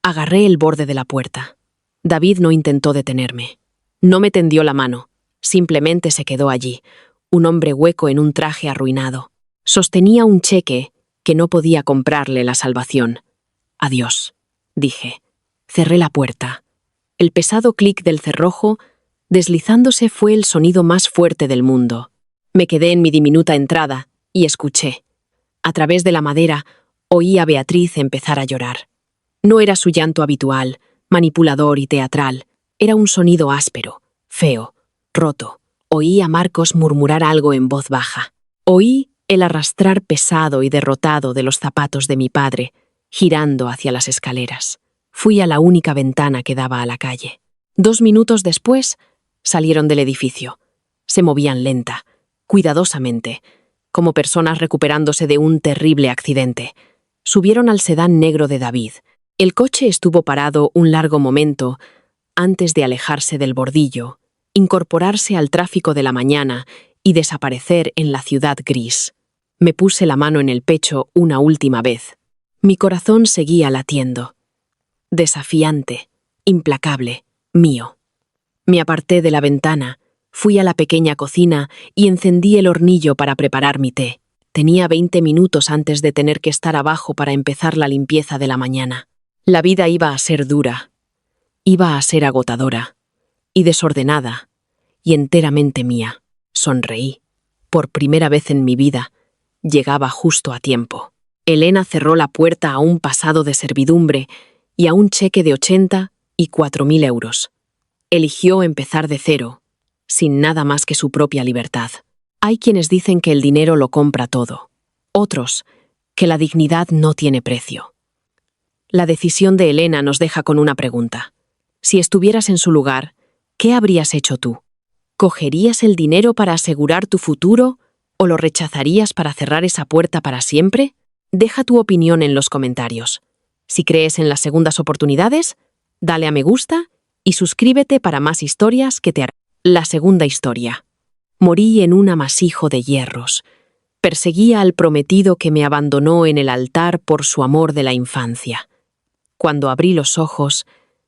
Agarré el borde de la puerta. David no intentó detenerme. No me tendió la mano. Simplemente se quedó allí, un hombre hueco en un traje arruinado. Sostenía un cheque que no podía comprarle la salvación. Adiós, dije. Cerré la puerta. El pesado clic del cerrojo, deslizándose, fue el sonido más fuerte del mundo. Me quedé en mi diminuta entrada y escuché. A través de la madera, oí a Beatriz empezar a llorar. No era su llanto habitual, manipulador y teatral. Era un sonido áspero, feo, roto. Oí a Marcos murmurar algo en voz baja. Oí el arrastrar pesado y derrotado de los zapatos de mi padre, girando hacia las escaleras. Fui a la única ventana que daba a la calle. 2 minutos después, salieron del edificio. Se movían lenta, cuidadosamente, como personas recuperándose de un terrible accidente. Subieron al sedán negro de David. El coche estuvo parado un largo momento antes de alejarse del bordillo, incorporarse al tráfico de la mañana y desaparecer en la ciudad gris. Me puse la mano en el pecho una última vez. Mi corazón seguía latiendo. Desafiante, implacable, mío. Me aparté de la ventana, fui a la pequeña cocina y encendí el hornillo para preparar mi té. Tenía 20 minutos antes de tener que estar abajo para empezar la limpieza de la mañana. La vida iba a ser dura, iba a ser agotadora, y desordenada, y enteramente mía. Sonreí. Por primera vez en mi vida, llegaba justo a tiempo. Elena cerró la puerta a un pasado de servidumbre y a un cheque de 84.000 euros. Eligió empezar de cero, sin nada más que su propia libertad. Hay quienes dicen que el dinero lo compra todo. Otros, que la dignidad no tiene precio. La decisión de Elena nos deja con una pregunta. Si estuvieras en su lugar, ¿qué habrías hecho tú? ¿Cogerías el dinero para asegurar tu futuro o lo rechazarías para cerrar esa puerta para siempre? Deja tu opinión en los comentarios. Si crees en las segundas oportunidades, dale a me gusta y suscríbete para más historias que te harán. La segunda historia. Morí en un amasijo de hierros. Perseguía al prometido que me abandonó en el altar por su amor de la infancia. Cuando abrí los ojos,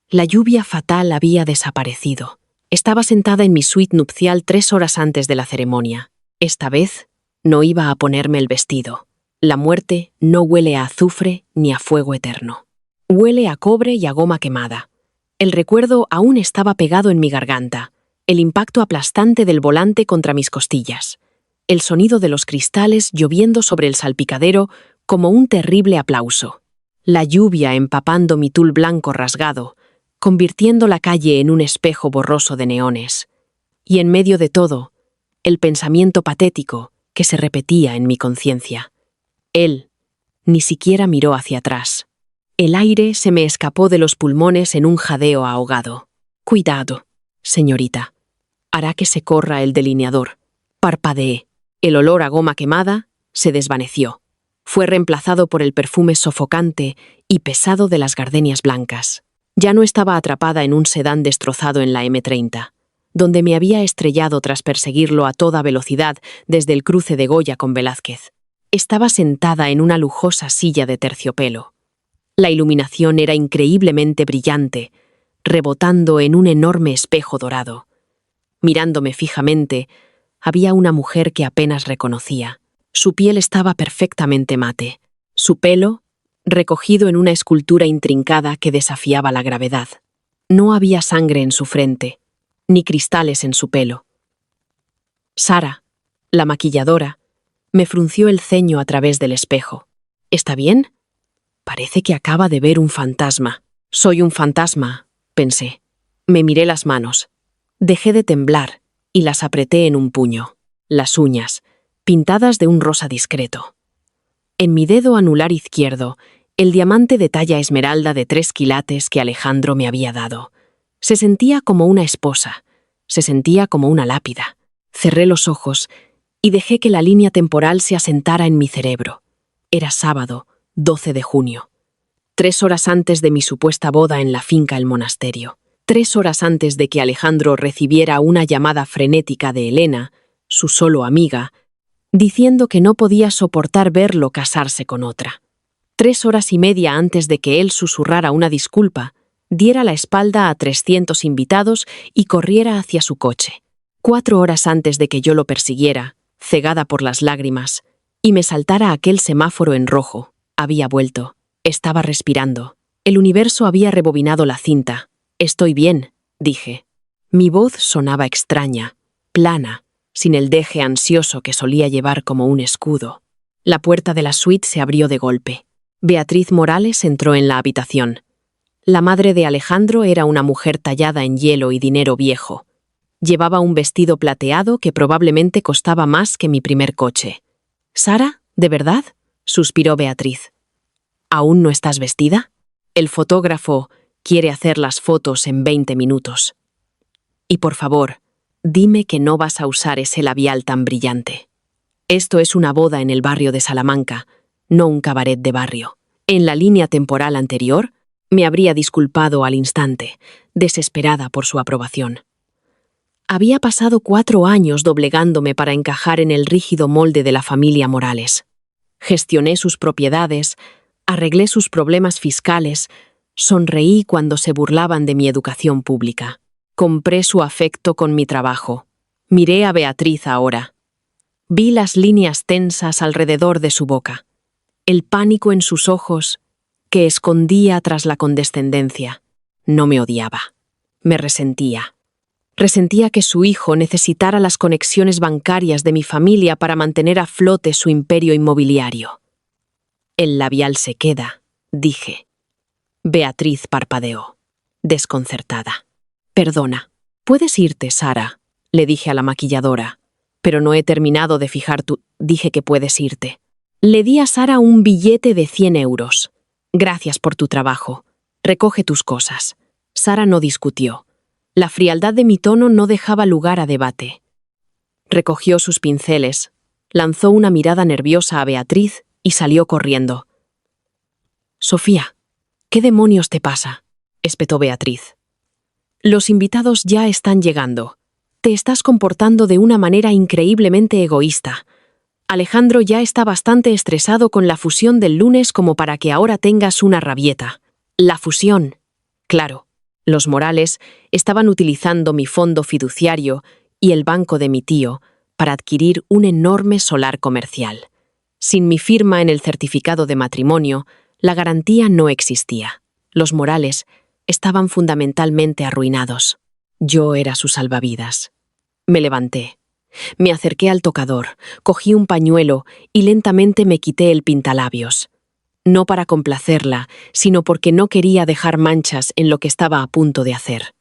la lluvia fatal había desaparecido. Estaba sentada en mi suite nupcial 3 horas antes de la ceremonia. Esta vez no iba a ponerme el vestido. La muerte no huele a azufre ni a fuego eterno. Huele a cobre y a goma quemada. El recuerdo aún estaba pegado en mi garganta, el impacto aplastante del volante contra mis costillas, el sonido de los cristales lloviendo sobre el salpicadero como un terrible aplauso, la lluvia empapando mi tul blanco rasgado, convirtiendo la calle en un espejo borroso de neones, y en medio de todo, el pensamiento patético que se repetía en mi conciencia. Él ni siquiera miró hacia atrás. El aire se me escapó de los pulmones en un jadeo ahogado. Cuidado, señorita. Hará que se corra el delineador. Parpadeé. El olor a goma quemada se desvaneció. Fue reemplazado por el perfume sofocante y pesado de las gardenias blancas. Ya no estaba atrapada en un sedán destrozado en la M30, donde me había estrellado tras perseguirlo a toda velocidad desde el cruce de Goya con Velázquez. Estaba sentada en una lujosa silla de terciopelo. La iluminación era increíblemente brillante, rebotando en un enorme espejo dorado. Mirándome fijamente, había una mujer que apenas reconocía. Su piel estaba perfectamente mate. Su pelo, recogido en una escultura intrincada que desafiaba la gravedad. No había sangre en su frente, ni cristales en su pelo. Sara, la maquilladora, me frunció el ceño a través del espejo. ¿Está bien? Parece que acaba de ver un fantasma. Soy un fantasma, pensé. Me miré las manos. Dejé de temblar y las apreté en un puño. Las uñas, pintadas de un rosa discreto. En mi dedo anular izquierdo, el diamante de talla esmeralda de 3 quilates que Alejandro me había dado. Se sentía como una esposa. Se sentía como una lápida. Cerré los ojos y dejé que la línea temporal se asentara en mi cerebro. Era sábado, 12 de junio. 3 horas antes de mi supuesta boda en la finca El Monasterio. 3 horas antes de que Alejandro recibiera una llamada frenética de Elena, su solo amiga, diciendo que no podía soportar verlo casarse con otra. 3 horas y media antes de que él susurrara una disculpa, diera la espalda a 300 invitados y corriera hacia su coche. 4 horas antes de que yo lo persiguiera, cegada por las lágrimas, y me saltara aquel semáforo en rojo. Había vuelto. Estaba respirando. El universo había rebobinado la cinta. «Estoy bien», dije. Mi voz sonaba extraña, plana, sin el deje ansioso que solía llevar como un escudo. La puerta de la suite se abrió de golpe. Beatriz Morales entró en la habitación. La madre de Alejandro era una mujer tallada en hielo y dinero viejo. Llevaba un vestido plateado que probablemente costaba más que mi primer coche. «¿Sara, de verdad?», suspiró Beatriz. «¿Aún no estás vestida? El fotógrafo quiere hacer las fotos en 20 minutos. Y por favor, dime que no vas a usar ese labial tan brillante. Esto es una boda en el barrio de Salamanca, no un cabaret de barrio. En la línea temporal anterior, me habría disculpado al instante, desesperada por su aprobación. Había pasado 4 años doblegándome para encajar en el rígido molde de la familia Morales. Gestioné sus propiedades, arreglé sus problemas fiscales, sonreí cuando se burlaban de mi educación pública. Compré su afecto con mi trabajo. Miré a Beatriz ahora. Vi las líneas tensas alrededor de su boca, el pánico en sus ojos que escondía tras la condescendencia. No me odiaba. Me resentía. Resentía que su hijo necesitara las conexiones bancarias de mi familia para mantener a flote su imperio inmobiliario. «El labial se queda», dije. Beatriz parpadeó, desconcertada. «Perdona. Puedes irte, Sara», le dije a la maquilladora. «Pero no he terminado de fijar tu...». Dije que puedes irte. Le di a Sara un billete de 100 euros. «Gracias por tu trabajo. Recoge tus cosas». Sara no discutió. La frialdad de mi tono no dejaba lugar a debate. Recogió sus pinceles, lanzó una mirada nerviosa a Beatriz y salió corriendo. «Sofía, ¿qué demonios te pasa?», espetó Beatriz. «Los invitados ya están llegando. Te estás comportando de una manera increíblemente egoísta. Alejandro ya está bastante estresado con la fusión del lunes como para que ahora tengas una rabieta». La fusión. Claro, los Morales estaban utilizando mi fondo fiduciario y el banco de mi tío para adquirir un enorme solar comercial. Sin mi firma en el certificado de matrimonio, la garantía no existía. Los Morales estaban fundamentalmente arruinados. Yo era su salvavidas. Me levanté. Me acerqué al tocador, cogí un pañuelo y lentamente me quité el pintalabios. No para complacerla, sino porque no quería dejar manchas en lo que estaba a punto de hacer.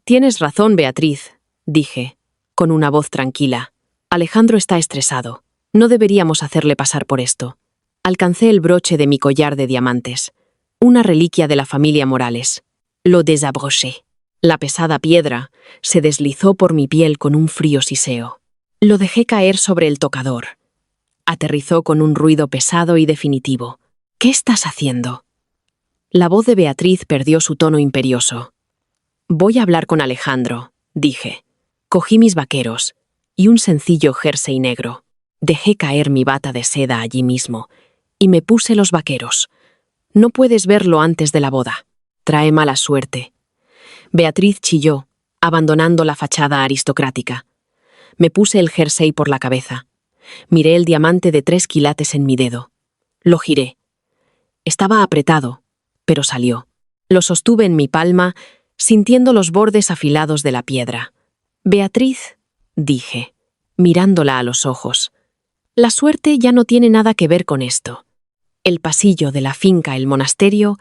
«Tienes razón, Beatriz», dije, con una voz tranquila. «Alejandro está estresado. No deberíamos hacerle pasar por esto». Alcancé el broche de mi collar de diamantes, una reliquia de la familia Morales. Lo desabroché. La pesada piedra se deslizó por mi piel con un frío siseo. Lo dejé caer sobre el tocador. Aterrizó con un ruido pesado y definitivo. «¿Qué estás haciendo?». La voz de Beatriz perdió su tono imperioso. «Voy a hablar con Alejandro», dije. Cogí mis vaqueros y un sencillo jersey negro. Dejé caer mi bata de seda allí mismo y me puse los vaqueros. «No puedes verlo antes de la boda. Trae mala suerte». Beatriz chilló, abandonando la fachada aristocrática. Me puse el jersey por la cabeza. Miré el diamante de 3 quilates en mi dedo. Lo giré. Estaba apretado, pero salió. Lo sostuve en mi palma, sintiendo los bordes afilados de la piedra. «Beatriz», dije, mirándola a los ojos, «la suerte ya no tiene nada que ver con esto». El pasillo de la finca El Monasterio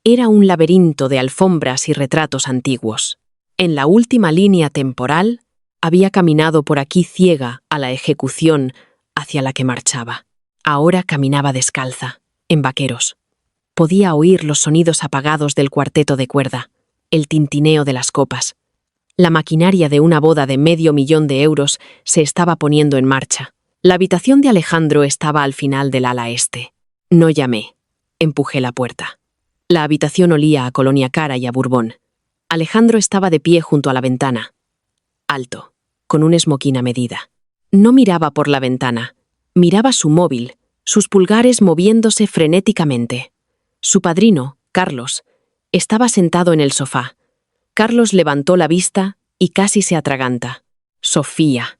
era un laberinto de alfombras y retratos antiguos. En la última línea temporal, había caminado por aquí ciega a la ejecución hacia la que marchaba. Ahora caminaba descalza, en vaqueros. Podía oír los sonidos apagados del cuarteto de cuerda, el tintineo de las copas. La maquinaria de una boda de $500,000 se estaba poniendo en marcha. La habitación de Alejandro estaba al final del ala este. No llamé. Empujé la puerta. La habitación olía a colonia cara y a Bourbon. Alejandro estaba de pie junto a la ventana. Alto, con un esmoquín a medida. No miraba por la ventana. Miraba su móvil, sus pulgares moviéndose frenéticamente. Su padrino, Carlos, estaba sentado en el sofá. Carlos levantó la vista y casi se atraganta. «Sofía,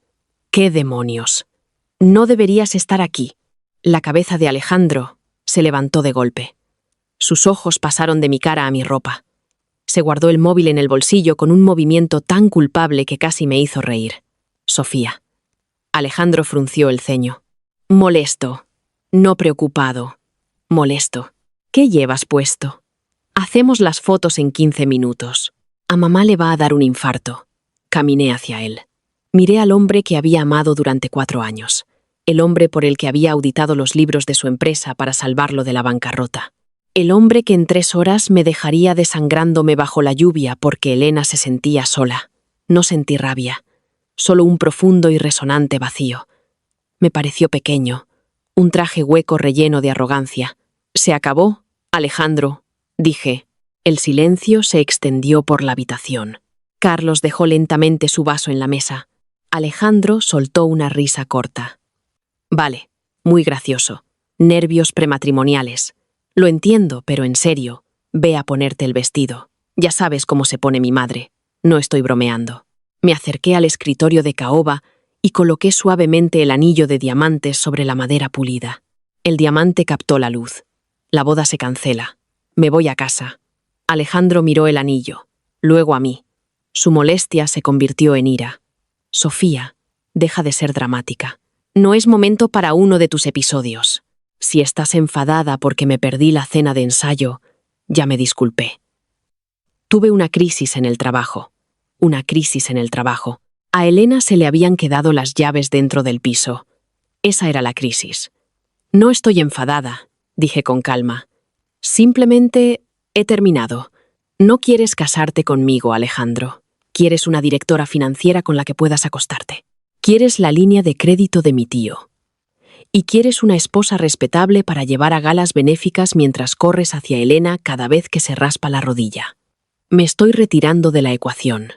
¿qué demonios? No deberías estar aquí». La cabeza de Alejandro se levantó de golpe. Sus ojos pasaron de mi cara a mi ropa. Se guardó el móvil en el bolsillo con un movimiento tan culpable que casi me hizo reír. «Sofía». Alejandro frunció el ceño. «Molesto. No preocupado. Molesto. ¿Qué llevas puesto? Hacemos las fotos en 15 minutos. A mamá le va a dar un infarto». Caminé hacia él. Miré al hombre que había amado durante 4 años. El hombre por el que había auditado los libros de su empresa para salvarlo de la bancarrota. El hombre que en 3 horas me dejaría desangrándome bajo la lluvia porque Elena se sentía sola. No sentí rabia, solo un profundo y resonante vacío. Me pareció pequeño, un traje hueco relleno de arrogancia. «¿Se acabó, Alejandro?», dije. El silencio se extendió por la habitación. Carlos dejó lentamente su vaso en la mesa. Alejandro soltó una risa corta. «Vale, muy gracioso. Nervios prematrimoniales. Lo entiendo, pero en serio, ve a ponerte el vestido. Ya sabes cómo se pone mi madre. No estoy bromeando». Me acerqué al escritorio de caoba y coloqué suavemente el anillo de diamantes sobre la madera pulida. El diamante captó la luz. La boda se cancela. Me voy a casa. Alejandro miró el anillo, luego a mí. Su molestia se convirtió en ira. «Sofía, deja de ser dramática. No es momento para uno de tus episodios. Si estás enfadada porque me perdí la cena de ensayo, ya me disculpé». Tuve una crisis en el trabajo. Una crisis en el trabajo. A Elena se le habían quedado las llaves dentro del piso. Esa era la crisis. «No estoy enfadada», dije con calma. «Simplemente he terminado. No quieres casarte conmigo, Alejandro. Quieres una directora financiera con la que puedas acostarte. Quieres la línea de crédito de mi tío. Y quieres una esposa respetable para llevar a galas benéficas mientras corres hacia Elena cada vez que se raspa la rodilla. Me estoy retirando de la ecuación.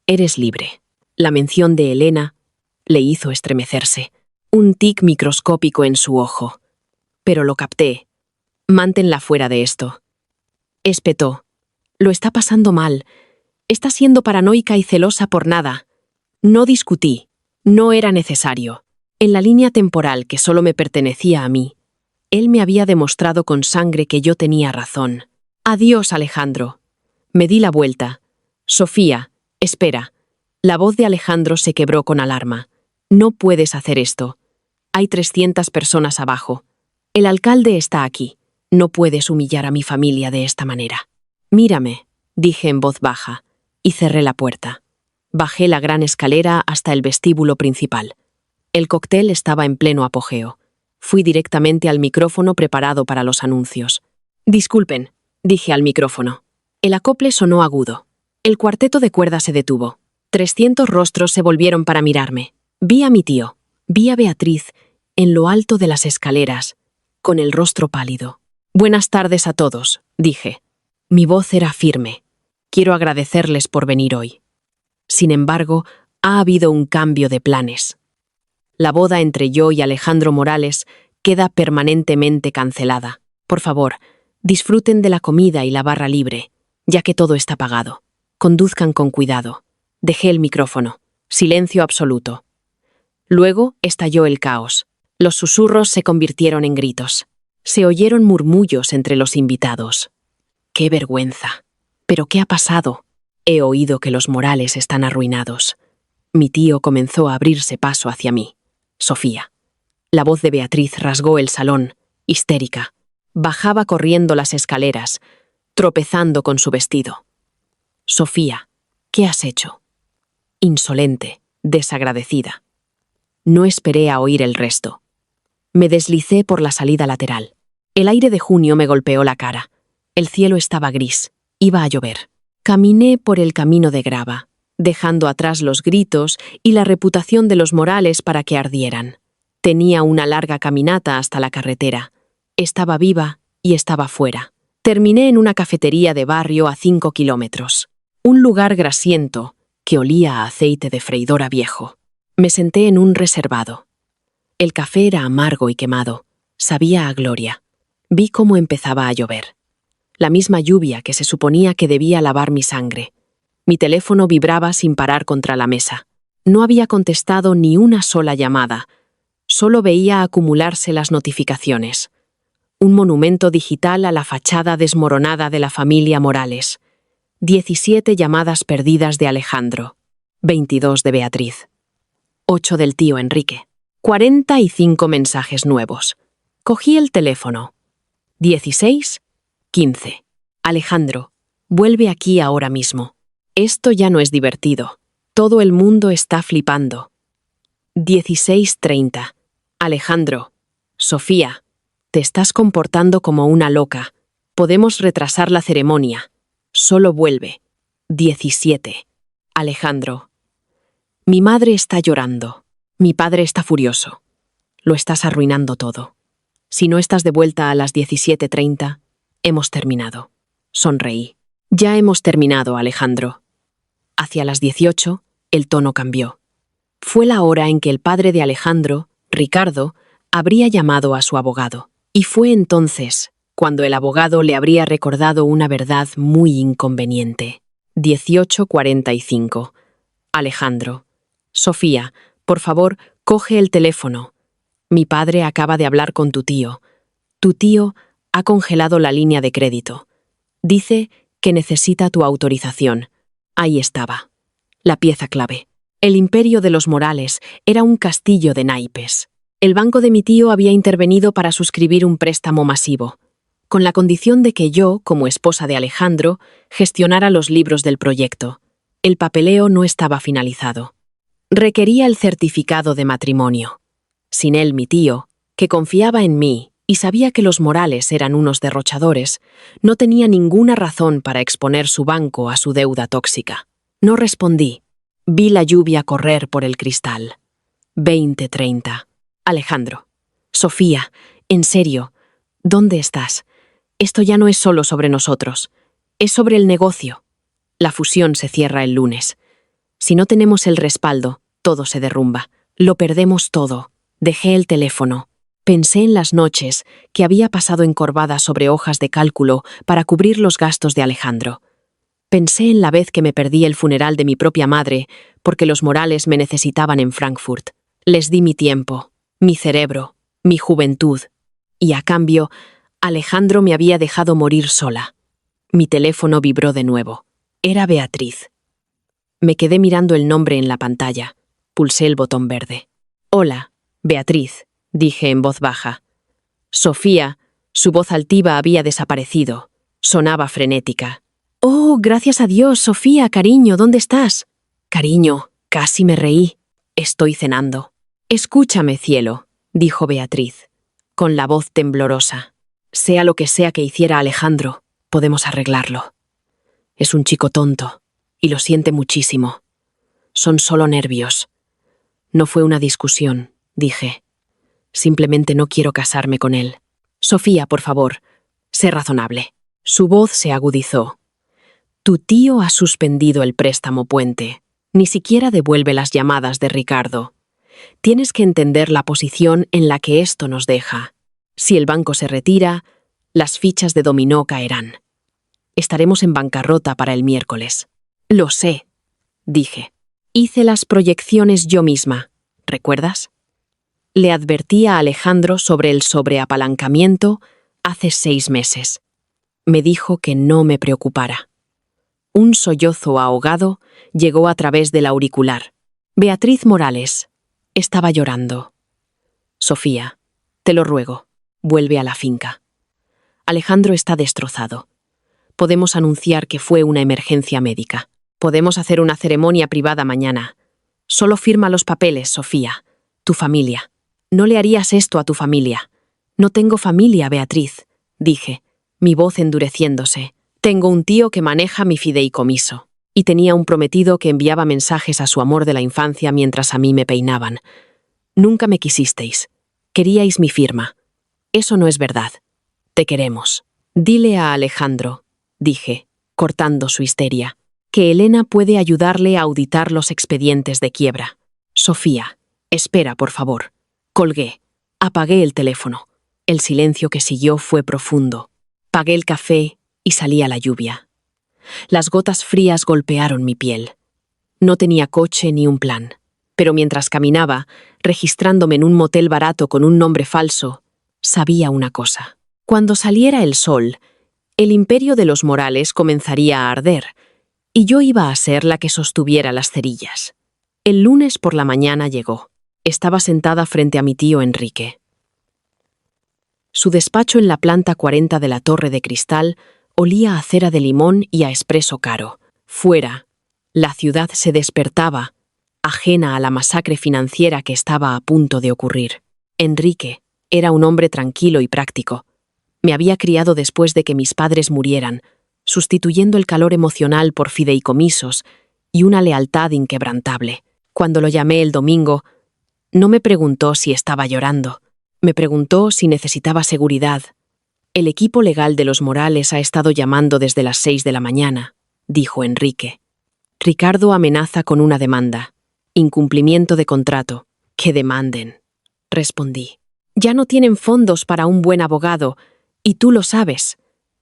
Eres libre. La mención de Elena le hizo estremecerse. Un tic microscópico en su ojo. Pero lo capté. Manténla fuera de esto. Espetó. Lo está pasando mal. Está siendo paranoica y celosa por nada. No discutí. No era necesario. En la línea temporal que solo me pertenecía a mí, él me había demostrado con sangre que yo tenía razón. Adiós, Alejandro. Me di la vuelta. Sofía, espera. La voz de Alejandro se quebró con alarma. No puedes hacer esto. Hay 300 personas abajo. El alcalde está aquí. No puedes humillar a mi familia de esta manera. Mírame, dije en voz baja, y cerré la puerta. Bajé la gran escalera hasta el vestíbulo principal. El cóctel estaba en pleno apogeo. Fui directamente al micrófono preparado para los anuncios. Disculpen, dije al micrófono. El acople sonó agudo. El cuarteto de cuerda se detuvo. 300 rostros se volvieron para mirarme. Vi a mi tío, vi a Beatriz, en lo alto de las escaleras, con el rostro pálido. Buenas tardes a todos, dije. Mi voz era firme. Quiero agradecerles por venir hoy. Sin embargo, ha habido un cambio de planes. La boda entre yo y Alejandro Morales queda permanentemente cancelada. Por favor, disfruten de la comida y la barra libre, ya que todo está pagado. Conduzcan con cuidado. Dejé el micrófono. Silencio absoluto. Luego estalló el caos. Los susurros se convirtieron en gritos. Se oyeron murmullos entre los invitados. ¡Qué vergüenza! ¿Pero qué ha pasado? He oído que los Morales están arruinados. Mi tío comenzó a abrirse paso hacia mí. Sofía. La voz de Beatriz rasgó el salón, histérica. Bajaba corriendo las escaleras, tropezando con su vestido. Sofía, ¿qué has hecho? Insolente, desagradecida. No esperé a oír el resto. Me deslicé por la salida lateral. El aire de junio me golpeó la cara. El cielo estaba gris. Iba a llover. Caminé por el camino de grava, dejando atrás los gritos y la reputación de los Morales para que ardieran. Tenía una larga caminata hasta la carretera. Estaba viva y estaba fuera. Terminé en una cafetería de barrio a 5 kilómetros. Un lugar grasiento que olía a aceite de freidora viejo. Me senté en un reservado. El café era amargo y quemado. Sabía a gloria. Vi cómo empezaba a llover. La misma lluvia que se suponía que debía lavar mi sangre. Mi teléfono vibraba sin parar contra la mesa. No había contestado ni una sola llamada. Solo veía acumularse las notificaciones. Un monumento digital a la fachada desmoronada de la familia Morales. 17 llamadas perdidas de Alejandro. 22 de Beatriz. 8 del tío Enrique. 45 mensajes nuevos. Cogí el teléfono. 16, 15. Alejandro, vuelve aquí ahora mismo. Esto ya no es divertido. Todo el mundo está flipando. 16:30. Alejandro. Sofía, te estás comportando como una loca. Podemos retrasar la ceremonia. Solo vuelve. 17. Alejandro. Mi madre está llorando. Mi padre está furioso. Lo estás arruinando todo. Si no estás de vuelta a las 17:30, hemos terminado. Sonreí. Ya hemos terminado, Alejandro. Hacia las 18, el tono cambió. Fue la hora en que el padre de Alejandro, Ricardo, habría llamado a su abogado. Y fue entonces cuando el abogado le habría recordado una verdad muy inconveniente. 18:45. Alejandro. Sofía, por favor, coge el teléfono. Mi padre acaba de hablar con tu tío. Tu tío ha congelado la línea de crédito. Dice que necesita tu autorización. Ahí estaba. La pieza clave. El imperio de los Morales era un castillo de naipes. El banco de mi tío había intervenido para suscribir un préstamo masivo, con la condición de que yo, como esposa de Alejandro, gestionara los libros del proyecto. El papeleo no estaba finalizado. Requería el certificado de matrimonio. Sin él, mi tío, que confiaba en mí y sabía que los Morales eran unos derrochadores, no tenía ninguna razón para exponer su banco a su deuda tóxica. No respondí. Vi la lluvia correr por el cristal. 20:30. Alejandro. Sofía, en serio, ¿dónde estás? Esto ya no es solo sobre nosotros, es sobre el negocio. La fusión se cierra el lunes. Si no tenemos el respaldo, todo se derrumba. Lo perdemos todo. Dejé el teléfono. Pensé en las noches que había pasado encorvada sobre hojas de cálculo para cubrir los gastos de Alejandro. Pensé en la vez que me perdí el funeral de mi propia madre porque los Morales me necesitaban en Frankfurt. Les di mi tiempo, mi cerebro, mi juventud. Y a cambio, Alejandro me había dejado morir sola. Mi teléfono vibró de nuevo. Era Beatriz. Me quedé mirando el nombre en la pantalla. Pulsé el botón verde. «Hola, Beatriz», dije en voz baja. Sofía, su voz altiva había desaparecido. Sonaba frenética. «Oh, gracias a Dios, Sofía, cariño, ¿dónde estás?» «Cariño», casi me reí. «Estoy cenando». «Escúchame, cielo», dijo Beatriz, con la voz temblorosa. «Sea lo que sea que hiciera Alejandro, podemos arreglarlo. Es un chico tonto, y lo siente muchísimo. Son solo nervios. No fue una discusión», dije. «Simplemente no quiero casarme con él. Sofía, por favor, sé razonable». Su voz se agudizó. «Tu tío ha suspendido el préstamo puente. Ni siquiera devuelve las llamadas de Ricardo. Tienes que entender la posición en la que esto nos deja. Si el banco se retira, las fichas de dominó caerán. Estaremos en bancarrota para el miércoles». «Lo sé», dije. «Hice las proyecciones yo misma, ¿recuerdas?» Le advertí a Alejandro sobre el sobreapalancamiento hace 6 meses. Me dijo que no me preocupara. Un sollozo ahogado llegó a través del auricular. Beatriz Morales estaba llorando. «Sofía, te lo ruego, vuelve a la finca. Alejandro está destrozado. Podemos anunciar que fue una emergencia médica. Podemos hacer una ceremonia privada mañana. Solo firma los papeles, Sofía. Tu familia. No le harías esto a tu familia». «No tengo familia, Beatriz», dije, mi voz endureciéndose. «Tengo un tío que maneja mi fideicomiso. Y tenía un prometido que enviaba mensajes a su amor de la infancia mientras a mí me peinaban. Nunca me quisisteis. Queríais mi firma. Eso no es verdad. Te queremos. Dile a Alejandro», dije, cortando su histeria, «que Elena puede ayudarle a auditar los expedientes de quiebra. Sofía, espera, por favor». Colgué. Apagué el teléfono. El silencio que siguió fue profundo. Pagué el café y salí a la lluvia. Las gotas frías golpearon mi piel. No tenía coche ni un plan, pero mientras caminaba, registrándome en un motel barato con un nombre falso, sabía una cosa. Cuando saliera el sol, el imperio de los Morales comenzaría a arder, y yo iba a ser la que sostuviera las cerillas. El lunes por la mañana llegó. Estaba sentada frente a mi tío Enrique. Su despacho en la planta 40 de la Torre de Cristal olía a cera de limón y a espresso caro. Fuera, la ciudad se despertaba, ajena a la masacre financiera que estaba a punto de ocurrir. Enrique era un hombre tranquilo y práctico. Me había criado después de que mis padres murieran, sustituyendo el calor emocional por fideicomisos y una lealtad inquebrantable. Cuando lo llamé el domingo, no me preguntó si estaba llorando. Me preguntó si necesitaba seguridad. «El equipo legal de los Morales ha estado llamando desde las 6 de la mañana», dijo Enrique. «Ricardo amenaza con una demanda. Incumplimiento de contrato. Que demanden», respondí. «Ya no tienen fondos para un buen abogado, y tú lo sabes».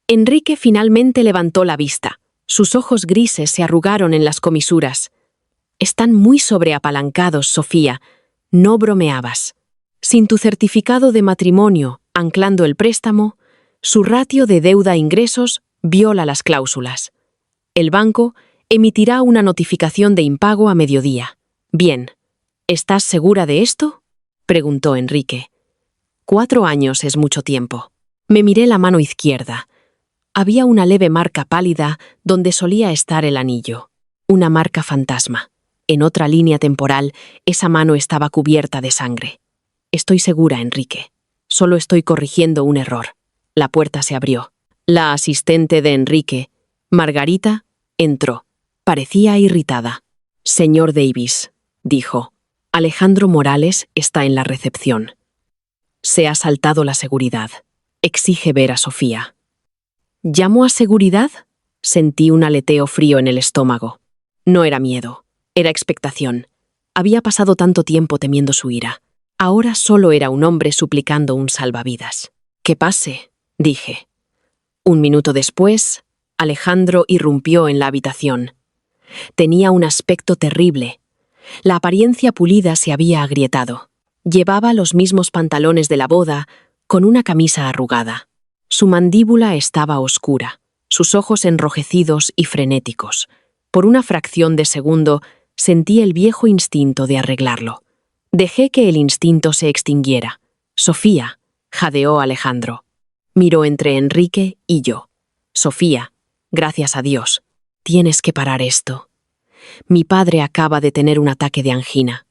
Enrique finalmente levantó la vista. Sus ojos grises se arrugaron en las comisuras. «Están muy sobreapalancados, Sofía. No bromeabas. Sin tu certificado de matrimonio, anclando el préstamo, su ratio de deuda-ingresos viola las cláusulas. El banco emitirá una notificación de impago a mediodía. Bien, ¿estás segura de esto?», preguntó Enrique. 4 años es mucho tiempo. Me miré la mano izquierda. Había una leve marca pálida donde solía estar el anillo. Una marca fantasma. En otra línea temporal, esa mano estaba cubierta de sangre. «Estoy segura, Enrique. Solo estoy corrigiendo un error». La puerta se abrió. La asistente de Enrique, Margarita, entró. Parecía irritada. «Señor Davis», dijo, «Alejandro Morales está en la recepción». Se ha saltado la seguridad. Exige ver a Sofía. ¿Llamo a seguridad? Sentí un aleteo frío en el estómago. No era miedo, era expectación. Había pasado tanto tiempo temiendo su ira. Ahora solo era un hombre suplicando un salvavidas. «Que pase», dije. Un minuto después, Alejandro irrumpió en la habitación. Tenía un aspecto terrible. La apariencia pulida se había agrietado. Llevaba los mismos pantalones de la boda, con una camisa arrugada. Su mandíbula estaba oscura, sus ojos enrojecidos y frenéticos. Por una fracción de segundo sentí el viejo instinto de arreglarlo. Dejé que el instinto se extinguiera. «Sofía», jadeó Alejandro. Miró entre Enrique y yo. «Sofía, gracias a Dios, tienes que parar esto. Mi padre acaba de tener un ataque de angina.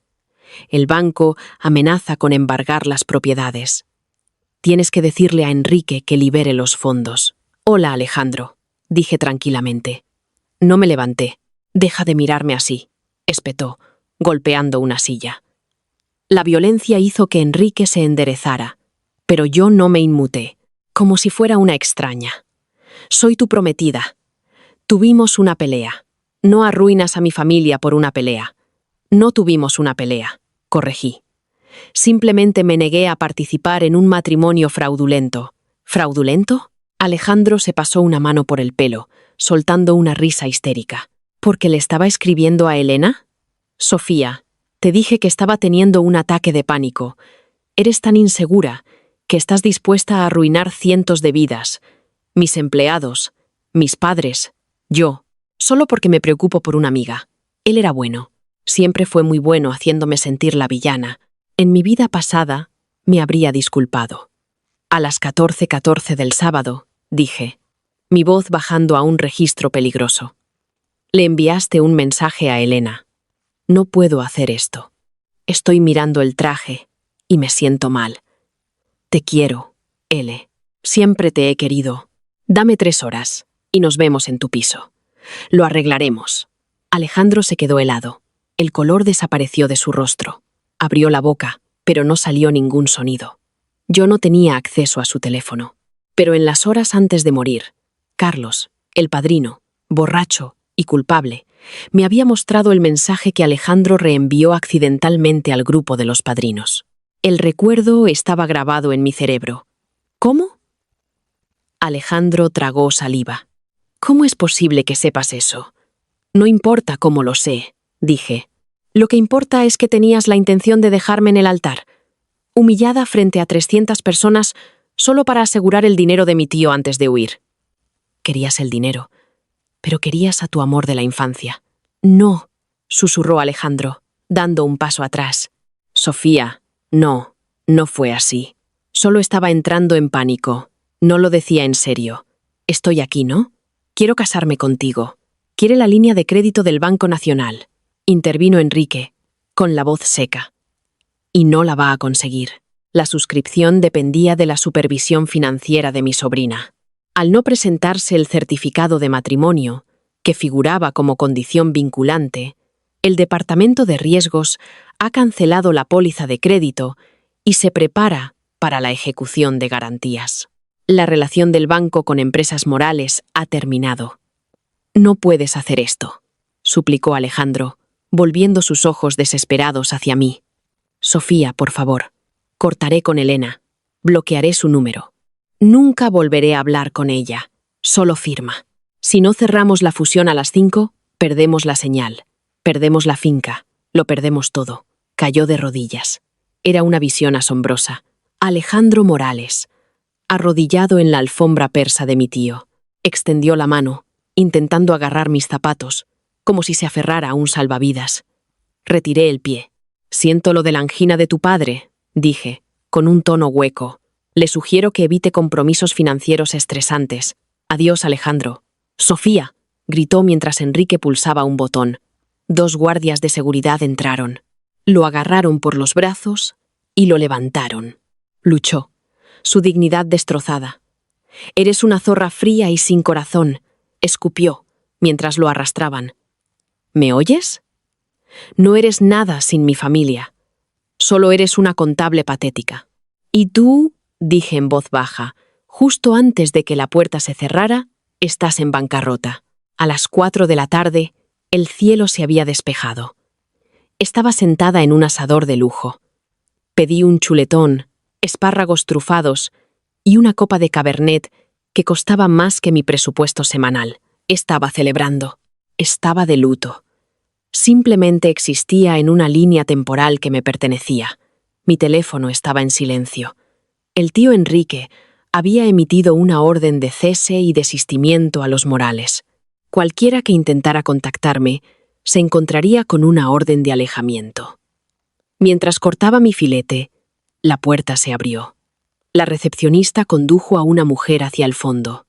El banco amenaza con embargar las propiedades. Tienes que decirle a Enrique que libere los fondos». «Hola, Alejandro», dije tranquilamente. No me levanté. «Deja de mirarme así», espetó, golpeando una silla. La violencia hizo que Enrique se enderezara, pero yo no me inmuté, como si fuera una extraña. «Soy tu prometida. Tuvimos una pelea. No arruinas a mi familia por una pelea». «No tuvimos una pelea», corregí. «Simplemente me negué a participar en un matrimonio fraudulento». «¿Fraudulento?» Alejandro se pasó una mano por el pelo, soltando una risa histérica. «¿Porque le estaba escribiendo a Elena?» «Sofía, te dije que estaba teniendo un ataque de pánico. Eres tan insegura que estás dispuesta a arruinar cientos de vidas. Mis empleados, mis padres, yo, solo porque me preocupo por una amiga. Él era bueno. Siempre fue muy bueno haciéndome sentir la villana. En mi vida pasada me habría disculpado». «A las 14:14 del sábado», dije, mi voz bajando a un registro peligroso. «Le enviaste un mensaje a Elena. No puedo hacer esto. Estoy mirando el traje y me siento mal. Te quiero, L. Siempre te he querido. Dame 3 horas y nos vemos en tu piso. Lo arreglaremos». Alejandro se quedó helado. El color desapareció de su rostro. Abrió la boca, pero no salió ningún sonido. Yo no tenía acceso a su teléfono. Pero en las horas antes de morir, Carlos, el padrino, borracho y culpable, me había mostrado el mensaje que Alejandro reenvió accidentalmente al grupo de los padrinos. El recuerdo estaba grabado en mi cerebro. «¿Cómo?» Alejandro tragó saliva. «¿Cómo es posible que sepas eso?» «No importa cómo lo sé», dije. «Lo que importa es que tenías la intención de dejarme en el altar, humillada frente a 300 personas solo para asegurar el dinero de mi tío antes de huir. Querías el dinero, pero querías a tu amor de la infancia». «No», susurró Alejandro, dando un paso atrás. «Sofía, no fue así. Solo estaba entrando en pánico. No lo decía en serio. Estoy aquí, ¿no? Quiero casarme contigo. Quiere la línea de crédito del Banco Nacional», intervino Enrique, con la voz seca. «Y no la va a conseguir. La suscripción dependía de la supervisión financiera de mi sobrina. Al no presentarse el certificado de matrimonio, que figuraba como condición vinculante, el Departamento de Riesgos ha cancelado la póliza de crédito y se prepara para la ejecución de garantías. La relación del banco con empresas morales ha terminado». «No puedes hacer esto», suplicó Alejandro, volviendo sus ojos desesperados hacia mí. «Sofía, por favor. Cortaré con Elena. Bloquearé su número. Nunca volveré a hablar con ella. Solo firma. Si no cerramos la fusión a las 5, perdemos la señal. Perdemos la finca. Lo perdemos todo». Cayó de rodillas. Era una visión asombrosa. Alejandro Morales, arrodillado en la alfombra persa de mi tío. Extendió la mano, intentando agarrar mis zapatos, como si se aferrara a un salvavidas. Retiré el pie. «Siento lo de la angina de tu padre», dije, con un tono hueco. «Le sugiero que evite compromisos financieros estresantes. Adiós, Alejandro». «Sofía», gritó mientras Enrique pulsaba un botón. 2 guardias de seguridad entraron. Lo agarraron por los brazos y lo levantaron. Luchó, su dignidad destrozada. «Eres una zorra fría y sin corazón», escupió, mientras lo arrastraban. «¿Me oyes? No eres nada sin mi familia. Solo eres una contable patética. Y tú, dije en voz baja, justo antes de que la puerta se cerrara, estás en bancarrota. A las 4 de la tarde, el cielo se había despejado. Estaba sentada en un asador de lujo. Pedí un chuletón, espárragos trufados y una copa de cabernet que costaba más que mi presupuesto semanal. Estaba celebrando. Estaba de luto. Simplemente existía en una línea temporal que me pertenecía. Mi teléfono estaba en silencio. El tío Enrique había emitido una orden de cese y desistimiento a los Morales. Cualquiera que intentara contactarme se encontraría con una orden de alejamiento. Mientras cortaba mi filete, la puerta se abrió. La recepcionista condujo a una mujer hacia el fondo.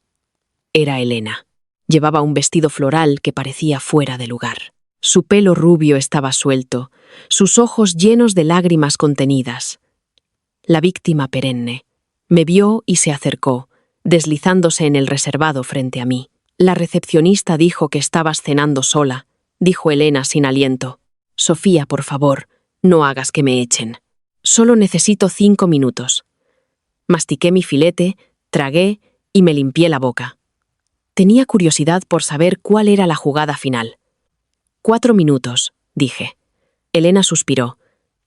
Era Elena. Llevaba un vestido floral que parecía fuera de lugar. Su pelo rubio estaba suelto, sus ojos llenos de lágrimas contenidas. La víctima perenne me vio y se acercó, deslizándose en el reservado frente a mí. La recepcionista dijo que estabas cenando sola, dijo Elena sin aliento. Sofía, por favor, no hagas que me echen. Solo necesito 5 minutos. Mastiqué mi filete, tragué y me limpié la boca. Tenía curiosidad por saber cuál era la jugada final. 4 minutos, dije. Elena suspiró.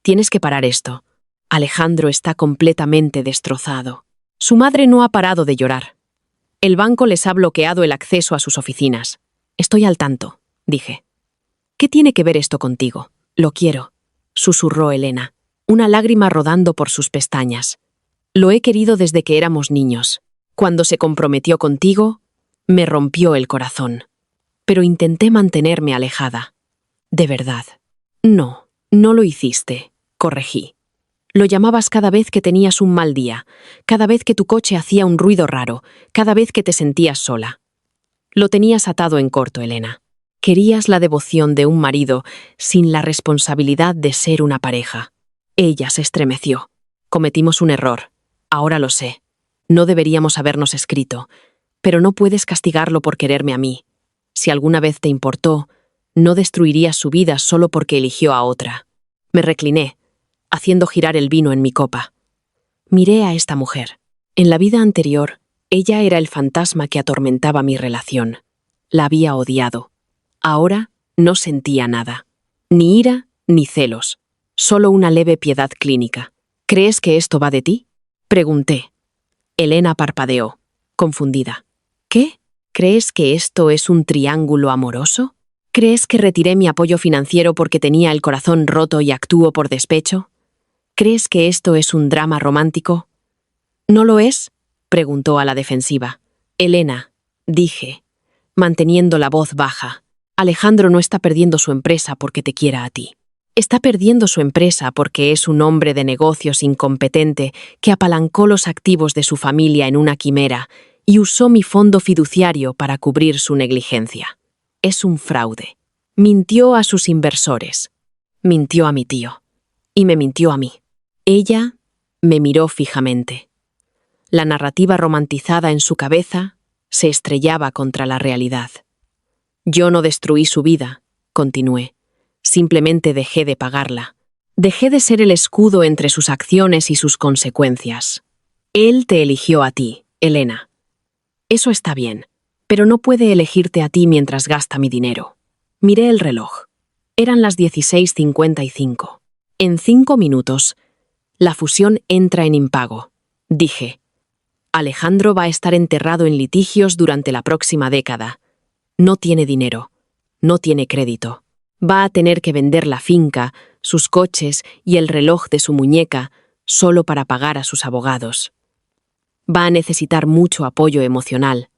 Tienes que parar esto. Alejandro está completamente destrozado. Su madre no ha parado de llorar. El banco les ha bloqueado el acceso a sus oficinas. Estoy al tanto, dije. ¿Qué tiene que ver esto contigo? Lo quiero, susurró Elena, una lágrima rodando por sus pestañas. Lo he querido desde que éramos niños. Cuando se comprometió contigo, me rompió el corazón. Pero intenté mantenerme alejada. De verdad. No, no lo hiciste, corregí. Lo llamabas cada vez que tenías un mal día, cada vez que tu coche hacía un ruido raro, cada vez que te sentías sola. Lo tenías atado en corto, Elena. Querías la devoción de un marido sin la responsabilidad de ser una pareja. Ella se estremeció. Cometimos un error. Ahora lo sé. No deberíamos habernos escrito, pero no puedes castigarlo por quererme a mí. Si alguna vez te importó, no destruirías su vida solo porque eligió a otra. Me recliné, haciendo girar el vino en mi copa. Miré a esta mujer. En la vida anterior, ella era el fantasma que atormentaba mi relación. La había odiado. Ahora no sentía nada. Ni ira, ni celos. Solo una leve piedad clínica. ¿Crees que esto va de ti? Pregunté. Elena parpadeó, confundida. ¿Qué? ¿Crees que esto es un triángulo amoroso? ¿Crees que retiré mi apoyo financiero porque tenía el corazón roto y actúo por despecho? ¿Crees que esto es un drama romántico? ¿No lo es? Preguntó a la defensiva. Elena, dije, manteniendo la voz baja, Alejandro no está perdiendo su empresa porque te quiera a ti. Está perdiendo su empresa porque es un hombre de negocios incompetente que apalancó los activos de su familia en una quimera y usó mi fondo fiduciario para cubrir su negligencia. Es un fraude. Mintió a sus inversores. Mintió a mi tío. Y me mintió a mí. Ella me miró fijamente. La narrativa romantizada en su cabeza se estrellaba contra la realidad. Yo no destruí su vida, continué. Simplemente dejé de pagarla. Dejé de ser el escudo entre sus acciones y sus consecuencias. Él te eligió a ti, Elena. Eso está bien, pero no puede elegirte a ti mientras gasta mi dinero. Miré el reloj. Eran las 16:55. En 5 minutos, la fusión entra en impago, dije. Alejandro va a estar enterrado en litigios durante la próxima década. No tiene dinero, no tiene crédito. Va a tener que vender la finca, sus coches y el reloj de su muñeca solo para pagar a sus abogados. Va a necesitar mucho apoyo emocional.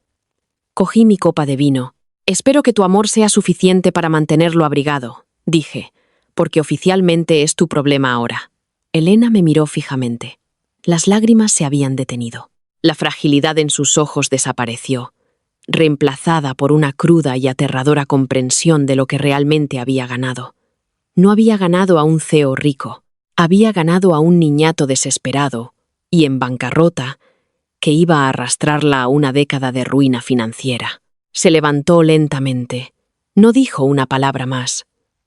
Cogí mi copa de vino. Espero que tu amor sea suficiente para mantenerlo abrigado, dije, porque oficialmente es tu problema ahora. Elena me miró fijamente. Las lágrimas se habían detenido. La fragilidad en sus ojos desapareció, reemplazada por una cruda y aterradora comprensión de lo que realmente había ganado. No había ganado a un CEO rico, había ganado a un niñato desesperado y en bancarrota que iba a arrastrarla a una década de ruina financiera. Se levantó lentamente, no dijo una palabra más,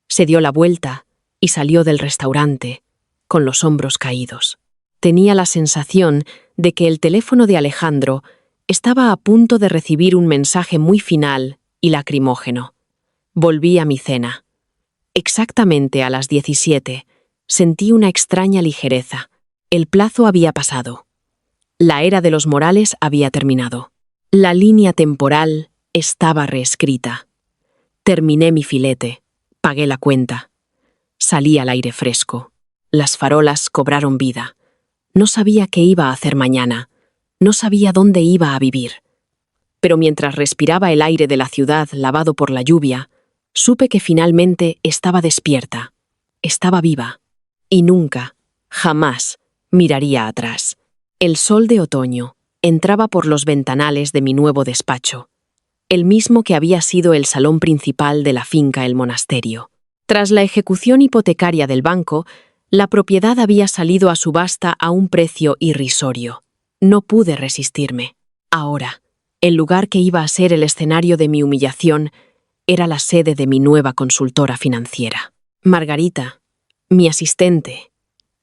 se dio la vuelta y salió del restaurante con los hombros caídos. Tenía la sensación de que el teléfono de Alejandro estaba a punto de recibir un mensaje muy final y lacrimógeno. Volví a mi cena. Exactamente a las 17, sentí una extraña ligereza. El plazo había pasado. La era de los Morales había terminado. La línea temporal estaba reescrita. Terminé mi filete, pagué la cuenta. Salí al aire fresco. Las farolas cobraron vida. No sabía qué iba a hacer mañana. No sabía dónde iba a vivir. Pero mientras respiraba el aire de la ciudad lavado por la lluvia, supe que finalmente estaba despierta. Estaba viva. Y nunca, jamás, miraría atrás. El sol de otoño entraba por los ventanales de mi nuevo despacho, el mismo que había sido el salón principal de la finca El Monasterio. Tras la ejecución hipotecaria del banco, la propiedad había salido a subasta a un precio irrisorio. No pude resistirme. Ahora, el lugar que iba a ser el escenario de mi humillación era la sede de mi nueva consultora financiera. Margarita, mi asistente,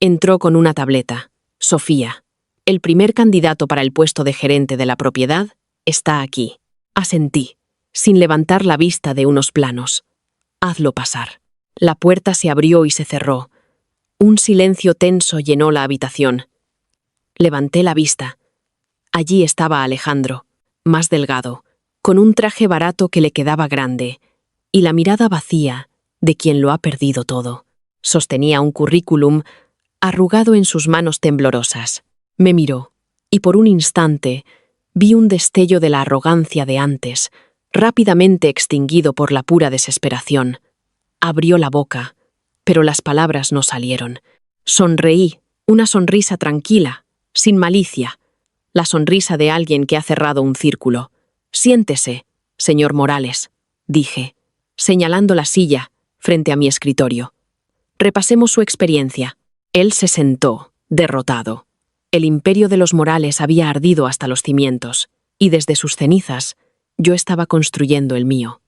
entró con una tableta. Sofía, el primer candidato para el puesto de gerente de la propiedad, está aquí. Asentí, sin levantar la vista de unos planos. Hazlo pasar. La puerta se abrió y se cerró. Un silencio tenso llenó la habitación. Levanté la vista. Allí estaba Alejandro, más delgado, con un traje barato que le quedaba grande, y la mirada vacía de quien lo ha perdido todo. Sostenía un currículum arrugado en sus manos temblorosas. Me miró, y por un instante vi un destello de la arrogancia de antes, rápidamente extinguido por la pura desesperación. Abrió la boca, pero las palabras no salieron. Sonreí, una sonrisa tranquila, sin malicia, la sonrisa de alguien que ha cerrado un círculo. «Siéntese, señor Morales», dije, señalando la silla frente a mi escritorio. «Repasemos su experiencia». Él se sentó, derrotado. El imperio de los Morales había ardido hasta los cimientos, y desde sus cenizas yo estaba construyendo el mío.